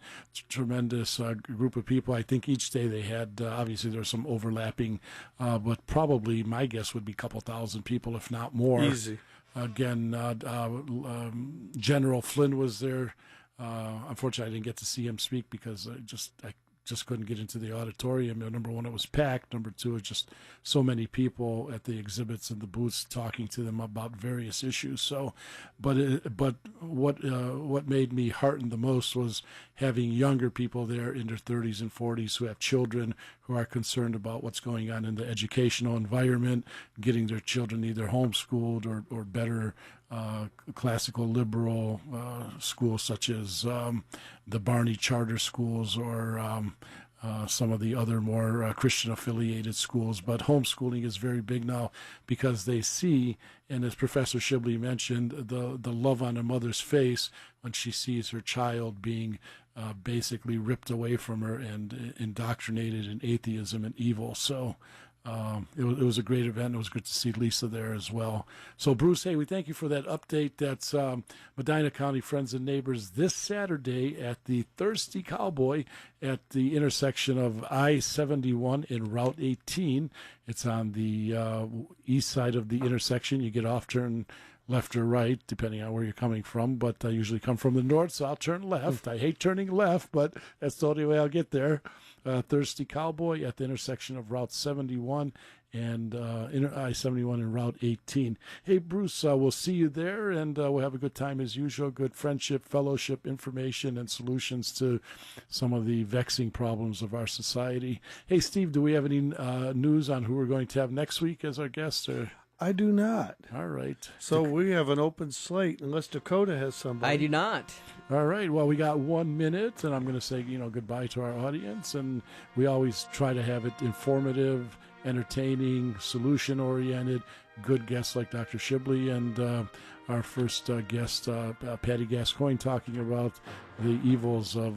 tremendous group of people. I think each day they had, obviously there was some overlapping, but probably my guess would be a couple thousand people, if not more. Easy. Again, General Flynn was there. Unfortunately, I didn't get to see him speak because I just couldn't get into the auditorium. Number one, it was packed. Number two, it's just so many people at the exhibits and the booths talking to them about various issues. So, but what made me heartened the most was having younger people there in their 30s and 40s who have children who are concerned about what's going on in the educational environment, getting their children either homeschooled or better classical liberal schools such as the Barney charter schools or some of the other more Christian-affiliated schools. But homeschooling is very big now because they see, and as Professor Shibley mentioned, the love on a mother's face when she sees her child being basically ripped away from her and indoctrinated in atheism and evil. So it was a great event. It was good to see Lisa there as well. So, Bruce, hey, we thank you for that update. That's Medina County Friends and Neighbors this Saturday at the Thirsty Cowboy at the intersection of I-71 and Route 18. It's on the east side of the intersection. You get off, turn left or right, depending on where you're coming from, but I usually come from the north, so I'll turn left. I hate turning left, but that's the only way I'll get there. Thirsty Cowboy at the intersection of Route 71 and I-71 and Route 18. Hey, Bruce, we'll see you there, and we'll have a good time as usual. Good friendship, fellowship, information, and solutions to some of the vexing problems of our society. Hey, Steve, do we have any news on who we're going to have next week as our guest? Or? I do not. All right. So we have an open slate, unless Dakota has somebody. I do not. All right. Well, we got 1 minute, and I'm going to say, goodbye to our audience. And we always try to have it informative, entertaining, solution-oriented, good guests like Dr. Shibley and our first guest, Patty Gascoigne, talking about the evils of